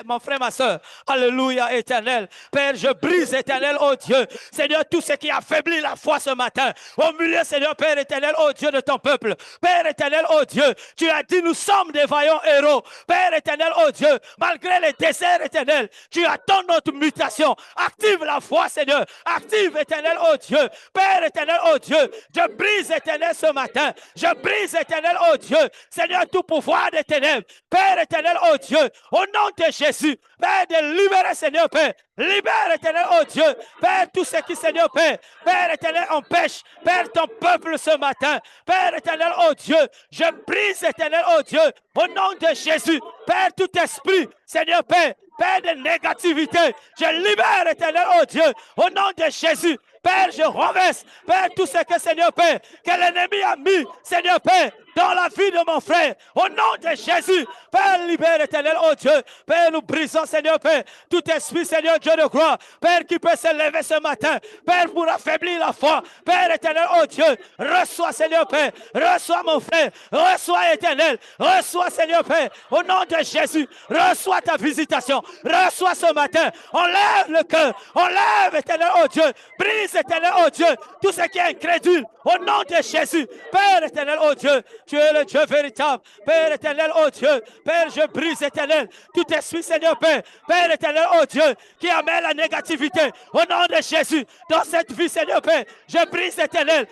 mon frère, ma soeur. Alléluia, Éternel. Père, je brise, Éternel, oh Dieu. Seigneur, tout ce qui affaiblit la foi ce matin, au milieu, Seigneur, Père éternel, oh Dieu de ton peuple. Père éternel, oh Dieu, tu as dit, nous sommes des vaillants héros. Père éternel, oh Dieu, malgré les déserts éternels, tu attends notre mutation. Active la foi, Seigneur. Active, éternel, oh Dieu. Père éternel, oh Dieu, je brise, éternel, ce matin. Je brise, éternel, oh Dieu. Seigneur, tout pouvoir des ténèbres. Père éternel, oh Dieu, au nom de Jésus, Père, de libérer, Seigneur, Père. Libère, éternel, oh Dieu. Père, tout ce qui, Seigneur, Père. Père éternel, empêche, Père, ton peuple ce matin. Père éternel, oh Dieu, je brise, éternel, oh Dieu, au nom de Jésus. Père, tout esprit, Seigneur, Père, Père de négativité, je libère, éternel, oh Dieu, au nom de Jésus. Père, je renverse, Père, tout ce que, Seigneur, Père, que l'ennemi a mis, Seigneur, Père, dans la vie de mon frère, au nom de Jésus. Père, libère, éternel, oh Dieu. Père, nous brisons, Seigneur, Père, tout esprit, Seigneur, Dieu de gloire. Père, qui peut se lever ce matin, Père, pour affaiblir la foi. Père, éternel, oh Dieu, reçois, Seigneur, Père, reçois mon frère, reçois, éternel, reçois, Seigneur, Père, au nom de Jésus, reçois ta visitation, reçois ce matin, enlève le cœur, enlève, éternel, oh Dieu, brise, éternel, oh Dieu, tout ce qui est incrédule, au nom de Jésus. Père éternel, oh Dieu, tu es le Dieu véritable. Père éternel, oh Dieu, Père, je brise, éternel, tout esprit, Seigneur, Père, Père éternel, oh Dieu, qui amène la négativité, au nom de Jésus, dans cette vie, Seigneur, Père, je brise, éternel,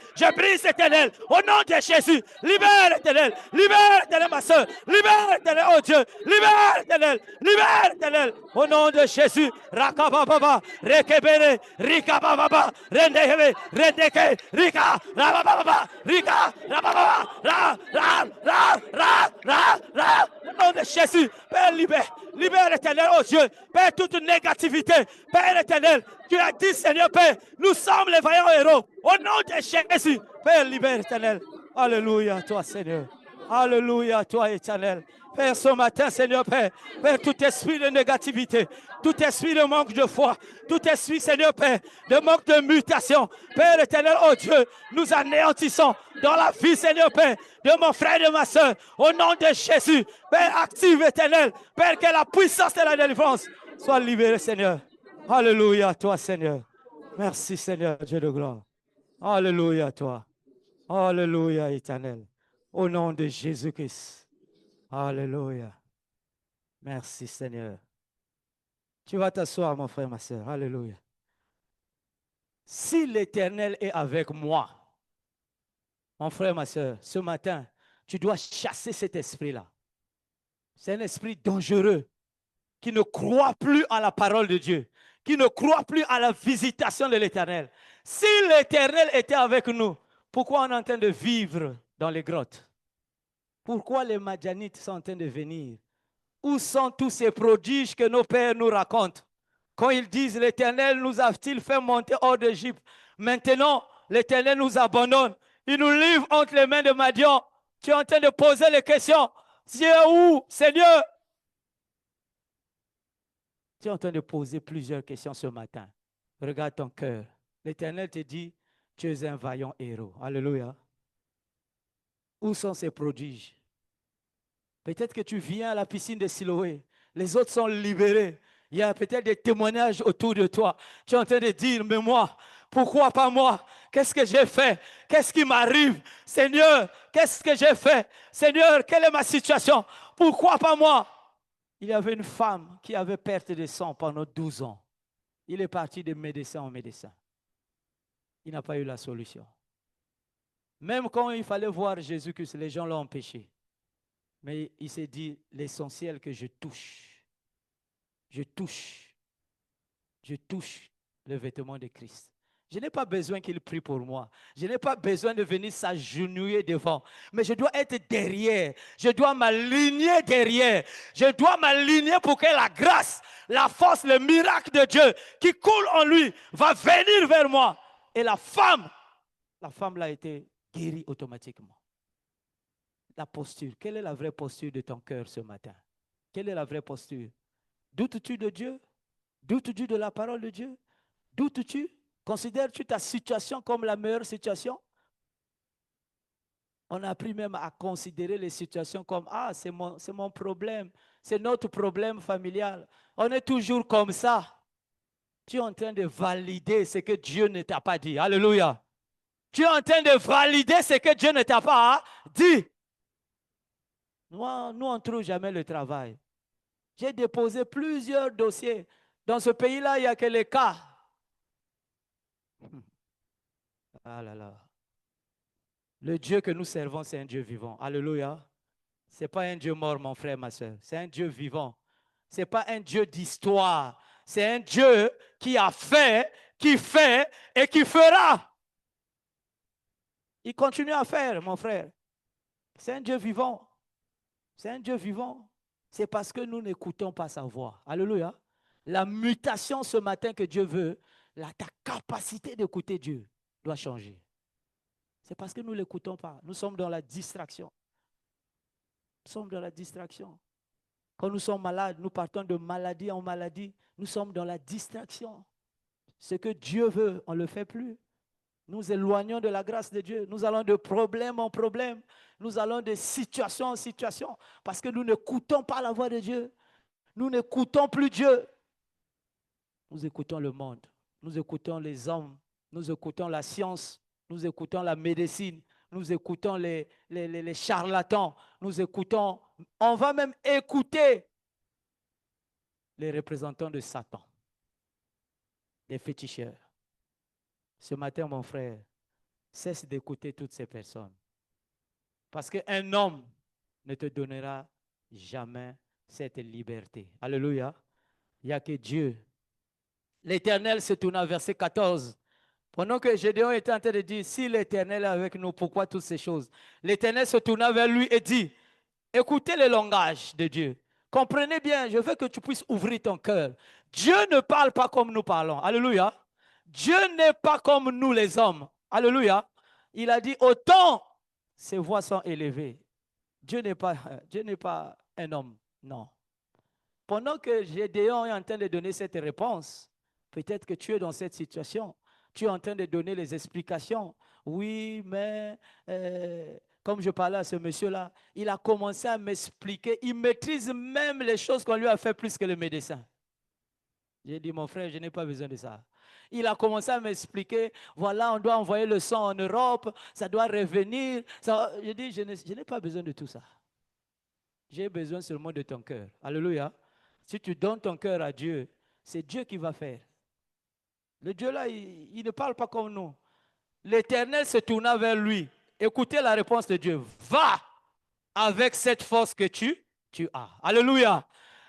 au nom de Jésus, libère, éternel, ma soeur, libère, éternel, oh Dieu, libère, éternel, au nom de Jésus, Rakababa, Rekebere, Rikababa, Rendehebe, Rendeke, Rika, Rababa, Rika, Rababa, au nom de Jésus, Père, libère, éternel, oh Dieu, Père, toute négativité, Père éternel, tu as dit, Seigneur, Père, nous sommes les vaillants héros, au nom de Jésus, Père, libère, éternel, alléluia, toi, Seigneur, alléluia, toi, éternel, Père, ce matin, Seigneur, Père, tout esprit de négativité, tout esprit de manque de foi, tout esprit, Seigneur, Père, de manque de mutation, Père éternel, oh Dieu, nous anéantissons dans la vie, Seigneur, Père, de mon frère et de ma soeur, au nom de Jésus, Père, active, éternel, Père, que la puissance de la délivrance soit libérée, Seigneur. Alléluia, toi, Seigneur. Merci, Seigneur, Dieu de gloire. Alléluia, toi. Alléluia, éternel. Au nom de Jésus-Christ. Alléluia. Merci, Seigneur. Tu vas t'asseoir, mon frère, ma soeur. Alléluia. Si l'Éternel est avec moi, mon frère, ma soeur, ce matin, tu dois chasser cet esprit-là. C'est un esprit dangereux qui ne croit plus à la parole de Dieu, qui ne croit plus à la visitation de l'Éternel. Si l'Éternel était avec nous, pourquoi on est en train de vivre dans les grottes? Pourquoi les Madianites sont en train de venir? Où sont tous ces prodiges que nos pères nous racontent? Quand ils disent, l'Éternel nous a-t-il fait monter hors d'Égypte? Maintenant, l'Éternel nous abandonne. Il nous livre entre les mains de Madian. Tu es en train de poser les questions. Dieu est où, Seigneur? Tu es en train de poser plusieurs questions ce matin. Regarde ton cœur. L'Éternel te dit, tu es un vaillant héros. Alléluia. Où sont ces prodiges? Peut-être que tu viens à la piscine de Siloé. Les autres sont libérés. Il y a peut-être des témoignages autour de toi. Tu es en train de dire, mais moi, pourquoi pas moi? Qu'est-ce que j'ai fait? Qu'est-ce qui m'arrive? Seigneur, qu'est-ce que j'ai fait? Seigneur, quelle est ma situation? Pourquoi pas moi? Il y avait une femme qui avait perte de sang pendant 12 ans. Il est parti de médecin en médecin. Il n'a pas eu la solution. Même quand il fallait voir Jésus-Christ, les gens l'ont empêché. Mais il s'est dit, l'essentiel que je touche le vêtement de Christ. Je n'ai pas besoin qu'il prie pour moi. Je n'ai pas besoin de venir s'agenouiller devant. Mais je dois être derrière. Je dois m'aligner derrière. Je dois m'aligner pour que la grâce, la force, le miracle de Dieu qui coule en lui va venir vers moi. Et la femme l'a été guérie automatiquement. La posture. Quelle est la vraie posture de ton cœur ce matin? Quelle est la vraie posture? Doutes-tu de Dieu? Doutes-tu de la parole de Dieu? Doutes-tu? Considères-tu ta situation comme la meilleure situation? On a appris même à considérer les situations comme « Ah, c'est mon problème, c'est notre problème familial. » On est toujours comme ça. Tu es en train de valider ce que Dieu ne t'a pas dit. Alléluia. Tu es en train de valider ce que Dieu ne t'a pas dit. Nous, on ne trouve jamais le travail. J'ai déposé plusieurs dossiers. Dans ce pays-là, il n'y a que les cas. Ah là là. Le Dieu que nous servons, c'est un Dieu vivant. Alléluia. Ce n'est pas un Dieu mort, mon frère, ma soeur. C'est un Dieu vivant. Ce n'est pas un Dieu d'histoire. C'est un Dieu qui a fait, qui fait et qui fera. Il continue à faire, mon frère. C'est un Dieu vivant. C'est un Dieu vivant. C'est parce que nous n'écoutons pas sa voix. Alléluia. La mutation ce matin que Dieu veut, ta capacité d'écouter Dieu doit changer. C'est parce que nous ne l'écoutons pas. Nous sommes dans la distraction. Nous sommes dans la distraction. Quand nous sommes malades, nous partons de maladie en maladie. Nous sommes dans la distraction. Ce que Dieu veut, on ne le fait plus. Nous éloignons de la grâce de Dieu. Nous allons de problème en problème. Nous allons de situation en situation. Parce que nous n'écoutons pas la voix de Dieu. Nous n'écoutons plus Dieu. Nous écoutons le monde. Nous écoutons les hommes. Nous écoutons la science. Nous écoutons la médecine. Nous écoutons les charlatans. Nous écoutons. On va même écouter les représentants de Satan. Les féticheurs. Ce matin, mon frère, cesse d'écouter toutes ces personnes. Parce qu'un homme ne te donnera jamais cette liberté. Alléluia. Il n'y a que Dieu. L'Éternel se tourna, verset 14. Pendant que Gédéon était en train de dire, si l'Éternel est avec nous, pourquoi toutes ces choses? L'Éternel se tourna vers lui et dit, écoutez le langage de Dieu. Comprenez bien, je veux que tu puisses ouvrir ton cœur. Dieu ne parle pas comme nous parlons. Alléluia. Dieu n'est pas comme nous les hommes. Alléluia. Il a dit, autant ses voix sont élevées. Dieu n'est pas un homme. Non. Pendant que Gédéon est en train de donner cette réponse, peut-être que tu es dans cette situation. Tu es en train de donner les explications. Oui, mais comme je parlais à ce monsieur-là, il a commencé à m'expliquer. Il maîtrise même les choses qu'on lui a fait plus que le médecin. J'ai dit, mon frère, je n'ai pas besoin de ça. Il a commencé à m'expliquer, voilà, on doit envoyer le sang en Europe, ça doit revenir. J'ai dit, je n'ai pas besoin de tout ça. J'ai besoin seulement de ton cœur. Alléluia. Si tu donnes ton cœur à Dieu, c'est Dieu qui va faire. Le Dieu là, il ne parle pas comme nous. L'Éternel se tourna vers lui. Écoutez la réponse de Dieu. Va avec cette force que tu as. Alléluia.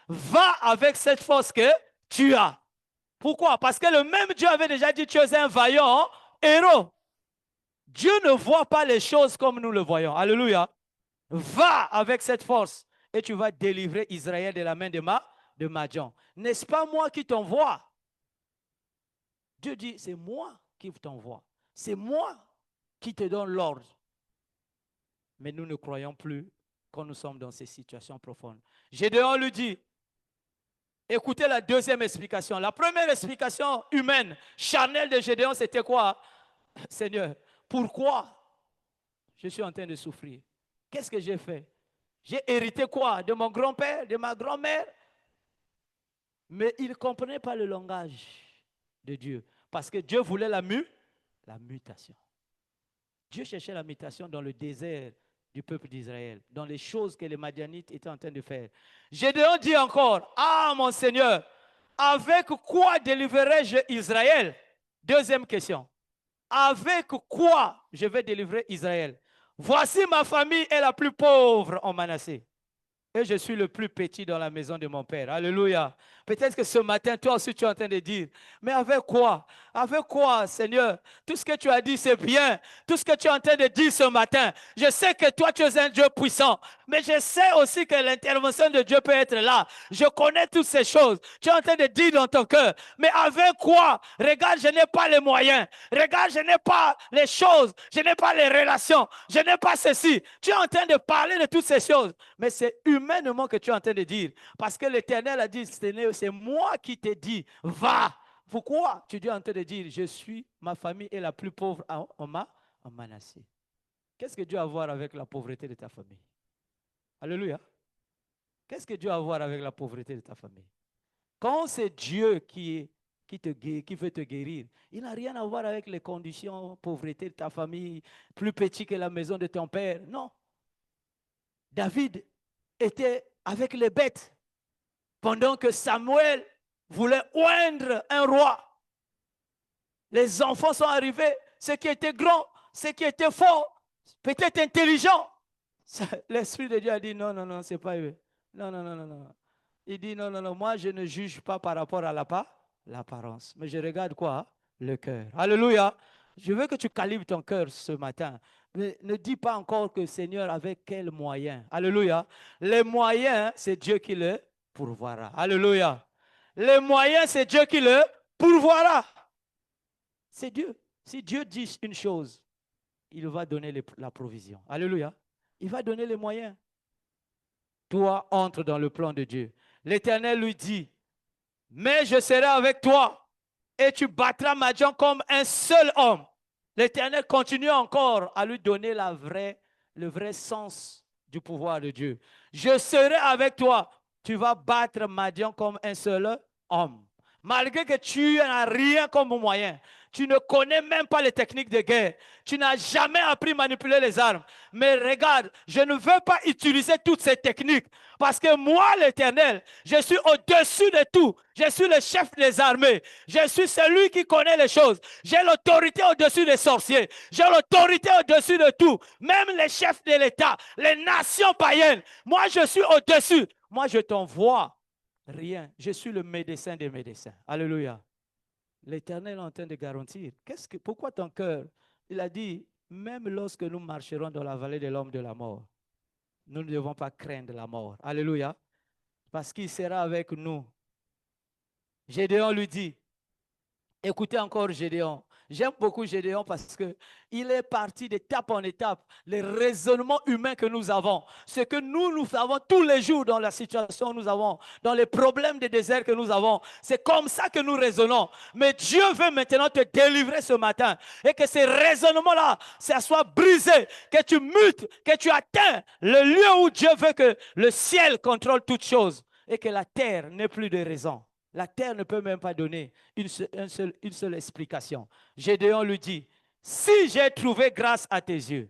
Va avec cette force que tu as. Pourquoi? Parce que le même Dieu avait déjà dit, tu es un vaillant héros. Dieu ne voit pas les choses comme nous le voyons. Alléluia. Va avec cette force et tu vas délivrer Israël de la main de Madian. N'est-ce pas moi qui t'envoie? Dieu dit, c'est moi qui t'envoie. C'est moi qui te donne l'ordre. Mais nous ne croyons plus quand nous sommes dans ces situations profondes. Gédéon lui dit, écoutez la deuxième explication. La première explication humaine, charnelle de Gédéon, c'était quoi? Seigneur, pourquoi je suis en train de souffrir? Qu'est-ce que j'ai fait? J'ai hérité quoi? De mon grand-père, de ma grand-mère? Mais ils ne comprenaient pas le langage de Dieu. Parce que Dieu voulait la mutation. Dieu cherchait la mutation dans le désert du peuple d'Israël, dans les choses que les Madianites étaient en train de faire. Gédéon dit encore, ah mon Seigneur, avec quoi délivrerai-je Israël? Deuxième question. Avec quoi je vais délivrer Israël? Voici ma famille est la plus pauvre en Manassé. Et je suis le plus petit dans la maison de mon père. Alléluia. Peut-être que ce matin, toi aussi, tu es en train de dire, mais avec quoi? Avec quoi, Seigneur? Tout ce que tu as dit, c'est bien. Tout ce que tu es en train de dire ce matin, je sais que toi, tu es un Dieu puissant. Mais je sais aussi que l'intervention de Dieu peut être là. Je connais toutes ces choses. Tu es en train de dire dans ton cœur, mais avec quoi? Regarde, je n'ai pas les moyens. Regarde, je n'ai pas les choses. Je n'ai pas les relations. Je n'ai pas ceci. Tu es en train de parler de toutes ces choses. Mais c'est humainement que tu es en train de dire. Parce que l'Éternel a dit, c'est moi qui t'ai dit, va. Pourquoi tu es en train de dire, ma famille est la plus pauvre en Manassé? Qu'est-ce que Dieu a à voir avec la pauvreté de ta famille? Alléluia. Qu'est-ce que Dieu a à voir avec la pauvreté de ta famille? Quand c'est Dieu qui veut te guérir, il n'a rien à voir avec les conditions, pauvreté de ta famille, plus petit que la maison de ton père. Non. David était avec les bêtes pendant que Samuel voulait oindre un roi. Les enfants sont arrivés, ceux qui étaient grands, ceux qui étaient forts, peut-être intelligents. L'Esprit de Dieu a dit non, non, non, c'est pas eux. Non, non, non, non, non. Il dit non, non, non, moi je ne juge pas par rapport à l'apparence, mais je regarde quoi? Le cœur. Alléluia. Je veux que tu calibres ton cœur ce matin. Mais ne dis pas encore que Seigneur, avec quels moyens? Alléluia. Les moyens, c'est Dieu qui le pourvoira. Alléluia. Les moyens, c'est Dieu qui le pourvoira. C'est Dieu. Si Dieu dit une chose, il va donner la provision. Alléluia. Il va donner les moyens. Toi, entre dans le plan de Dieu. L'Éternel lui dit, mais je serai avec toi et tu battras Madian comme un seul homme. L'Éternel continue encore à lui donner le vrai sens du pouvoir de Dieu. Je serai avec toi. Tu vas battre Madian comme un seul homme. Malgré que tu n'as rien comme moyen. Tu ne connais même pas les techniques de guerre. Tu n'as jamais appris à manipuler les armes. Mais regarde, je ne veux pas utiliser toutes ces techniques. Parce que moi, l'Éternel, je suis au-dessus de tout. Je suis le chef des armées. Je suis celui qui connaît les choses. J'ai l'autorité au-dessus des sorciers. J'ai l'autorité au-dessus de tout. Même les chefs de l'État, les nations païennes. Moi, je suis au-dessus. Moi, je t'envoie rien. Je suis le médecin des médecins. Alléluia. L'Éternel est en train de garantir. Pourquoi ton cœur? Il a dit, même lorsque nous marcherons dans la vallée de l'homme de la mort, nous ne devons pas craindre la mort. Alléluia. Parce qu'il sera avec nous. Gédéon lui dit, écoutez encore Gédéon. J'aime beaucoup Gédéon parce qu'il est parti d'étape en étape. Les raisonnements humains que nous avons, ce que nous avons tous les jours dans la situation que nous avons, dans les problèmes de désert que nous avons, c'est comme ça que nous raisonnons. Mais Dieu veut maintenant te délivrer ce matin et que ces raisonnements-là, ça soit brisé, que tu mutes, que tu atteins le lieu où Dieu veut que le ciel contrôle toutes choses et que la terre n'ait plus de raison. La terre ne peut même pas donner une seule explication. Gédéon lui dit, si j'ai trouvé grâce à tes yeux,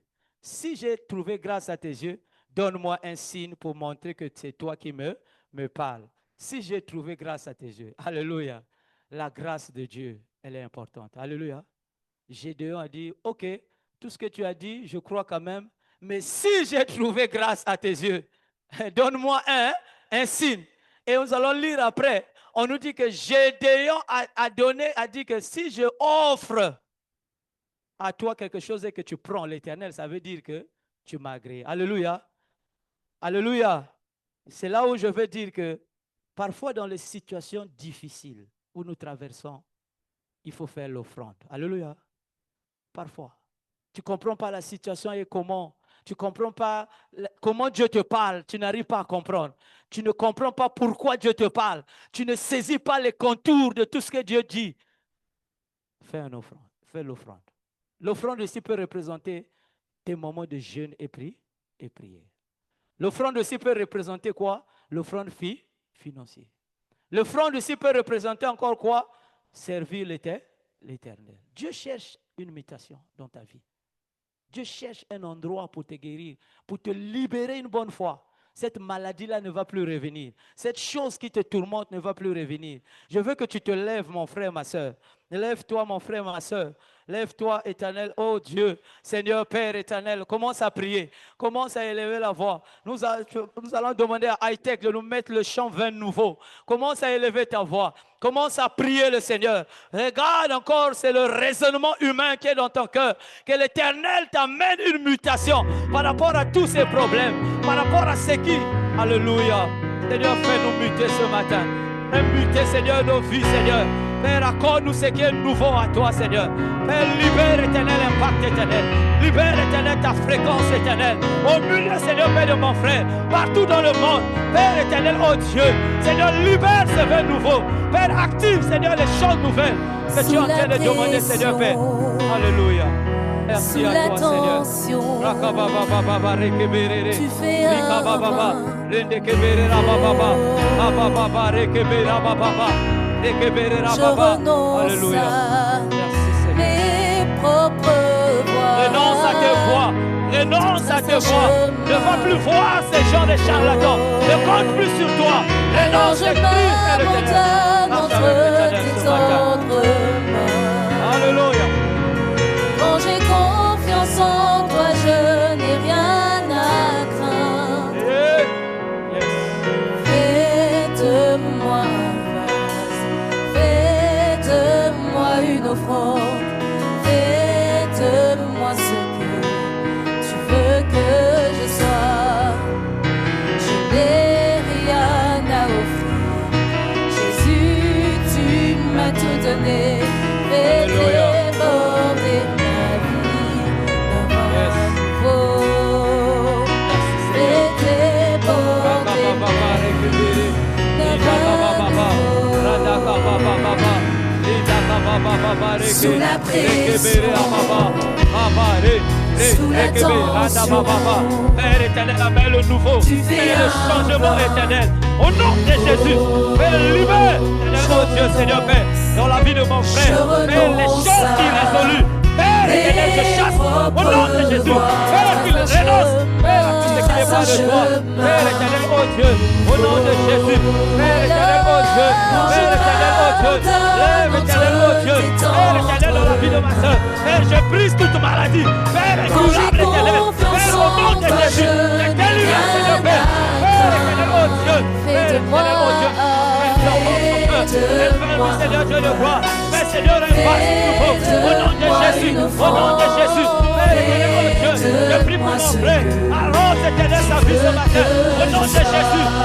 donne-moi un signe pour montrer que c'est toi qui me parles. Si j'ai trouvé grâce à tes yeux, alléluia, la grâce de Dieu, elle est importante. Alléluia. Gédéon a dit, ok, tout ce que tu as dit, je crois quand même, mais si j'ai trouvé grâce à tes yeux, donne-moi un signe. Et nous allons lire après. On nous dit que Gédéon a dit que si je offre à toi quelque chose et que tu prends l'Éternel, ça veut dire que tu m'as agréé. Alléluia. Alléluia. C'est là où je veux dire que parfois dans les situations difficiles où nous traversons, il faut faire l'offrande. Alléluia. Parfois. Tu ne comprends pas la situation et comment. Tu ne comprends pas comment Dieu te parle. Tu n'arrives pas à comprendre. Tu ne comprends pas pourquoi Dieu te parle. Tu ne saisis pas les contours de tout ce que Dieu dit. Fais une offrande. Fais l'offrande. L'offrande ici peut représenter tes moments de jeûne et prière. L'offrande aussi peut représenter quoi? L'offrande financière. L'offrande aussi peut représenter encore quoi? Servir l'Éternel. Dieu cherche une mutation dans ta vie. Dieu cherche un endroit pour te guérir, pour te libérer une bonne fois. Cette maladie-là ne va plus revenir. Cette chose qui te tourmente ne va plus revenir. Je veux que tu te lèves, mon frère, ma soeur. Lève-toi, mon frère, ma soeur. Lève-toi, Éternel. Oh Dieu, Seigneur Père éternel, commence à prier. Commence à élever la voix. Nous allons demander à Hightech de nous mettre le chant 20 nouveau. Commence à élever ta voix. Commence à prier le Seigneur. Regarde encore, c'est le raisonnement humain qui est dans ton cœur. Que l'Éternel t'amène une mutation par rapport à tous ces problèmes. Par rapport à ce qui, alléluia. Seigneur, fais-nous muter ce matin. Fais muter, Seigneur, nos vies, Seigneur. Père, accorde-nous ce qui est nouveau à toi, Seigneur. Père, libère, Éternel, l'impact éternel. Libère, Éternel, ta fréquence éternelle. Au milieu, Seigneur, Père de mon frère, partout dans le monde. Père éternel, oh Dieu, Seigneur, libère ce vin nouveau. Père, active, Seigneur, les choses nouvelles que tu es en train de demander, Seigneur, Père. Alléluia. Merci à toi, Seigneur. Tu fais un baba. Je renonce à mes propres voies. Renonce à tes voix. Renonce à tes voix. Ne va plus voir ces gens de charlatans. Ne compte plus sur toi. Renonce je m'abandonne entre tes tendres mains. Alléluia. Quand j'ai confiance en toi, je n'ai rien à craindre. Fais de moi un vase, fais de moi une offrande, fais de moi ce que tu veux que je sois. Je n'ai rien à offrir, Jésus, tu m'as tout donné. Fais déborder ma vie d'un vin nouveau. Fais déborder ma vie d'un vin nouveau. Sous la pression, sous la tension, Père éternel, amène le nouveau. tu fais Le changement éternel. Au nom de Jésus, Père, libère, oh Dieu, Seigneur Père, dans la vie de mon frère. Père, les choses irrésolues. Père éternel, je chasse au nom de Jésus. Père, qu'il renonce. Père, à tout ce qui n'est pas de toi. Père éternel, oh Dieu, au nom de Jésus. Père éternel, oh Dieu. Père éternel, oh Dieu. Lève éternel, oh Dieu. Père éternel, dans la vie de ma soeur. Père, je brise toute maladie. Père incurable éternel. Père, au nom de Jésus. Je délivre, Seigneur Père. Père éternel, oh Dieu. Père éternel, oh Dieu. Seigneur Dieu de gloire, mais Seigneur, un vase nouveau, au nom de Jésus, au nom de Jésus, Père éternel, oh Dieu, je prie pour mon frère, arrose éternel sa vie ce matin, au nom de Jésus,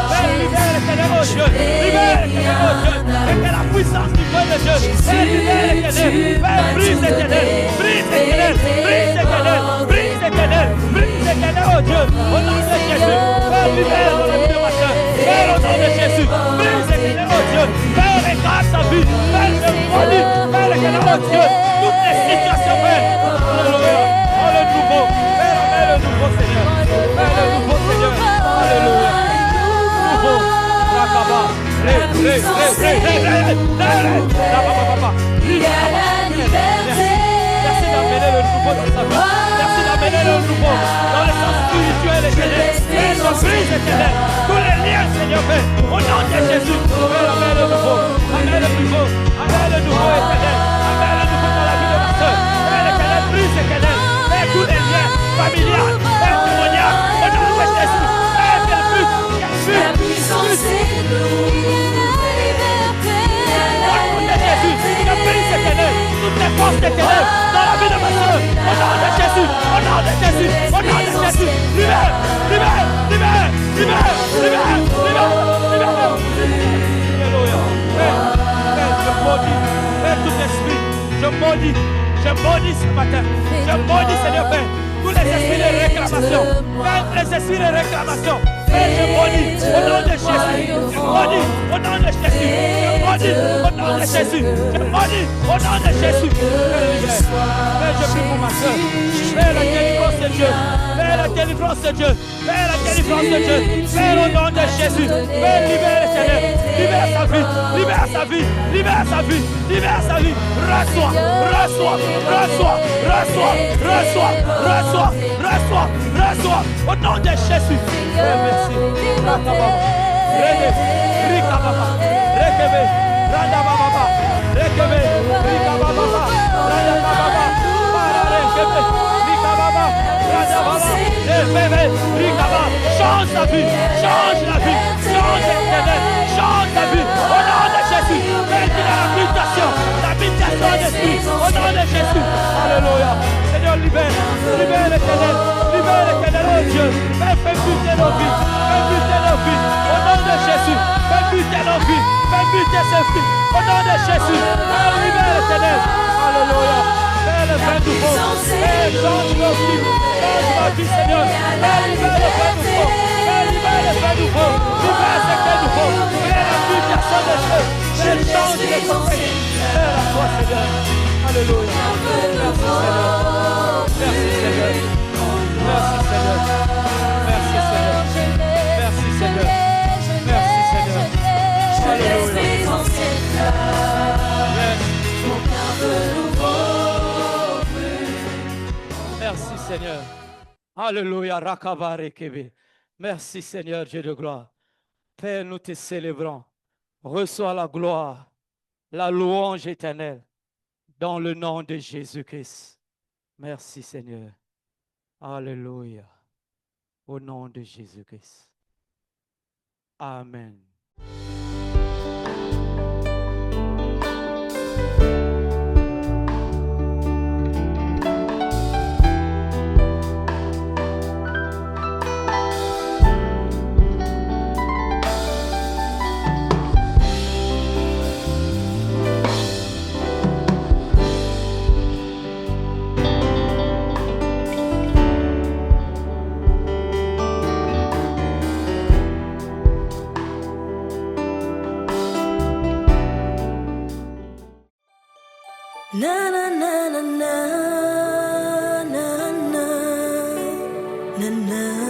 Père, libère éternel, oh Dieu, libère éternel, oh Dieu, et que la puissance du feu de Dieu, Père, libère éternel, Père, brise éternel, brise éternel, brise éternel, brise éternel, brise éternel, oh Dieu, au nom de Jésus, Père, libère dans la vie de ma soeur, Père, au nom de Jésus, brise éternel, oh Dieu, Père, écarte sa vie, Père, je maudis, Père, éternel, oh Dieu, toutes les situations, Père, alléluia, oh le nouveau, Père, amène le nouveau, Seigneur, Père, le nouveau, Seigneur, alléluia, nouveau, rakaba, il y a la liberté. merci d'amener le nouveau dans sa vie, merci d'amener le nouveau dans le sens spirituel, éternel, Père, je brise, éternel, tous les liens, Seigneur, Père, au nom de Jésus, Père, amène le nouveau, amène le nouveau, amène le nouveau, éternel, amène le nouveau dans la vie de ma soeur, Père, éternel, brise, éternel, Père, tous les liens familiaux, Père, témoignage, au nom de Jésus, Père, quel but, La puissance est nous, il y a la liberté. au nom de Jésus, je brise, éternel, toutes les forces éternelles dans la vie de ma soeur, au nom de Jésus, au nom de Jésus, au nom de Jésus, libère, libère, libère, libère, libère, libère, libère, alléluia, Père, je maudis, Père, tout esprit, je maudis ce matin, je maudis, Seigneur Père, tous les esprits de réclamation, Père, les esprits de réclamation, Père, je maudis, au nom de Jésus, je maudis, au nom de Jésus, je maudis, au nom de de Jésus, je maudis au nom de Jésus. Père, je prie pour ma soeur. Père, la délivrance de Dieu. Père, la délivrance de Dieu. Père, la délivrance de Dieu. Père, au nom de Jésus. Père, libère l'éternel. Libère sa vie. Libère sa vie. Libère sa vie. Libère sa vie. Reçois. Reçois. Reçois. Reçois. Reçois. Reçois. Reçois. Reçois. Au nom de Jésus. Père, merci. Rede. Rika Baba. Rekebe. Randa Baba. Rekebe. Rika Baba. Randa Baba. Para Rekebe. Rika Baba. Randa Baba. Rekebe. Rika Baba. Change la vie. Change la vie. Change l'éternel. Change la vie. Au nom de Jésus. Père, tu as l'habitation. L'habitation d'esprit. Au nom de Jésus. Alléluia. Seigneur, libère. Libère l'éternel. Libère l'éternel, oh Dieu. Père, fais buter nos vies. Fais buter nos vies. Au nom de Jésus. Fais buter nos vies. Fais buter ses vies. Au nom de Jésus. Père, libère l'éternel. Alléluia. Père, le vin du fond. Père, change nos vies. Change ma vie, Seigneur. Père, libère le vin du fond. Père, libère le vin du fond. Libère ce qu'il nous faut. Père, la vie, personne de Dieu. Père, change les conseils. Père, à toi, Seigneur. Alléluia. Merci, Seigneur. Merci, Seigneur. Merci, Seigneur. Merci, Seigneur. Merci, Seigneur. Merci, Seigneur. Alléluia. Merci, Seigneur. Alléluia. Rakabare Kebe. Merci, Seigneur, Dieu de gloire. Père, nous te célébrons. Reçois la gloire, la louange éternelle, dans le nom de Jésus-Christ. Merci, Seigneur. Alléluia. Au nom de Jésus-Christ. Amen. Na na na na na na na na na.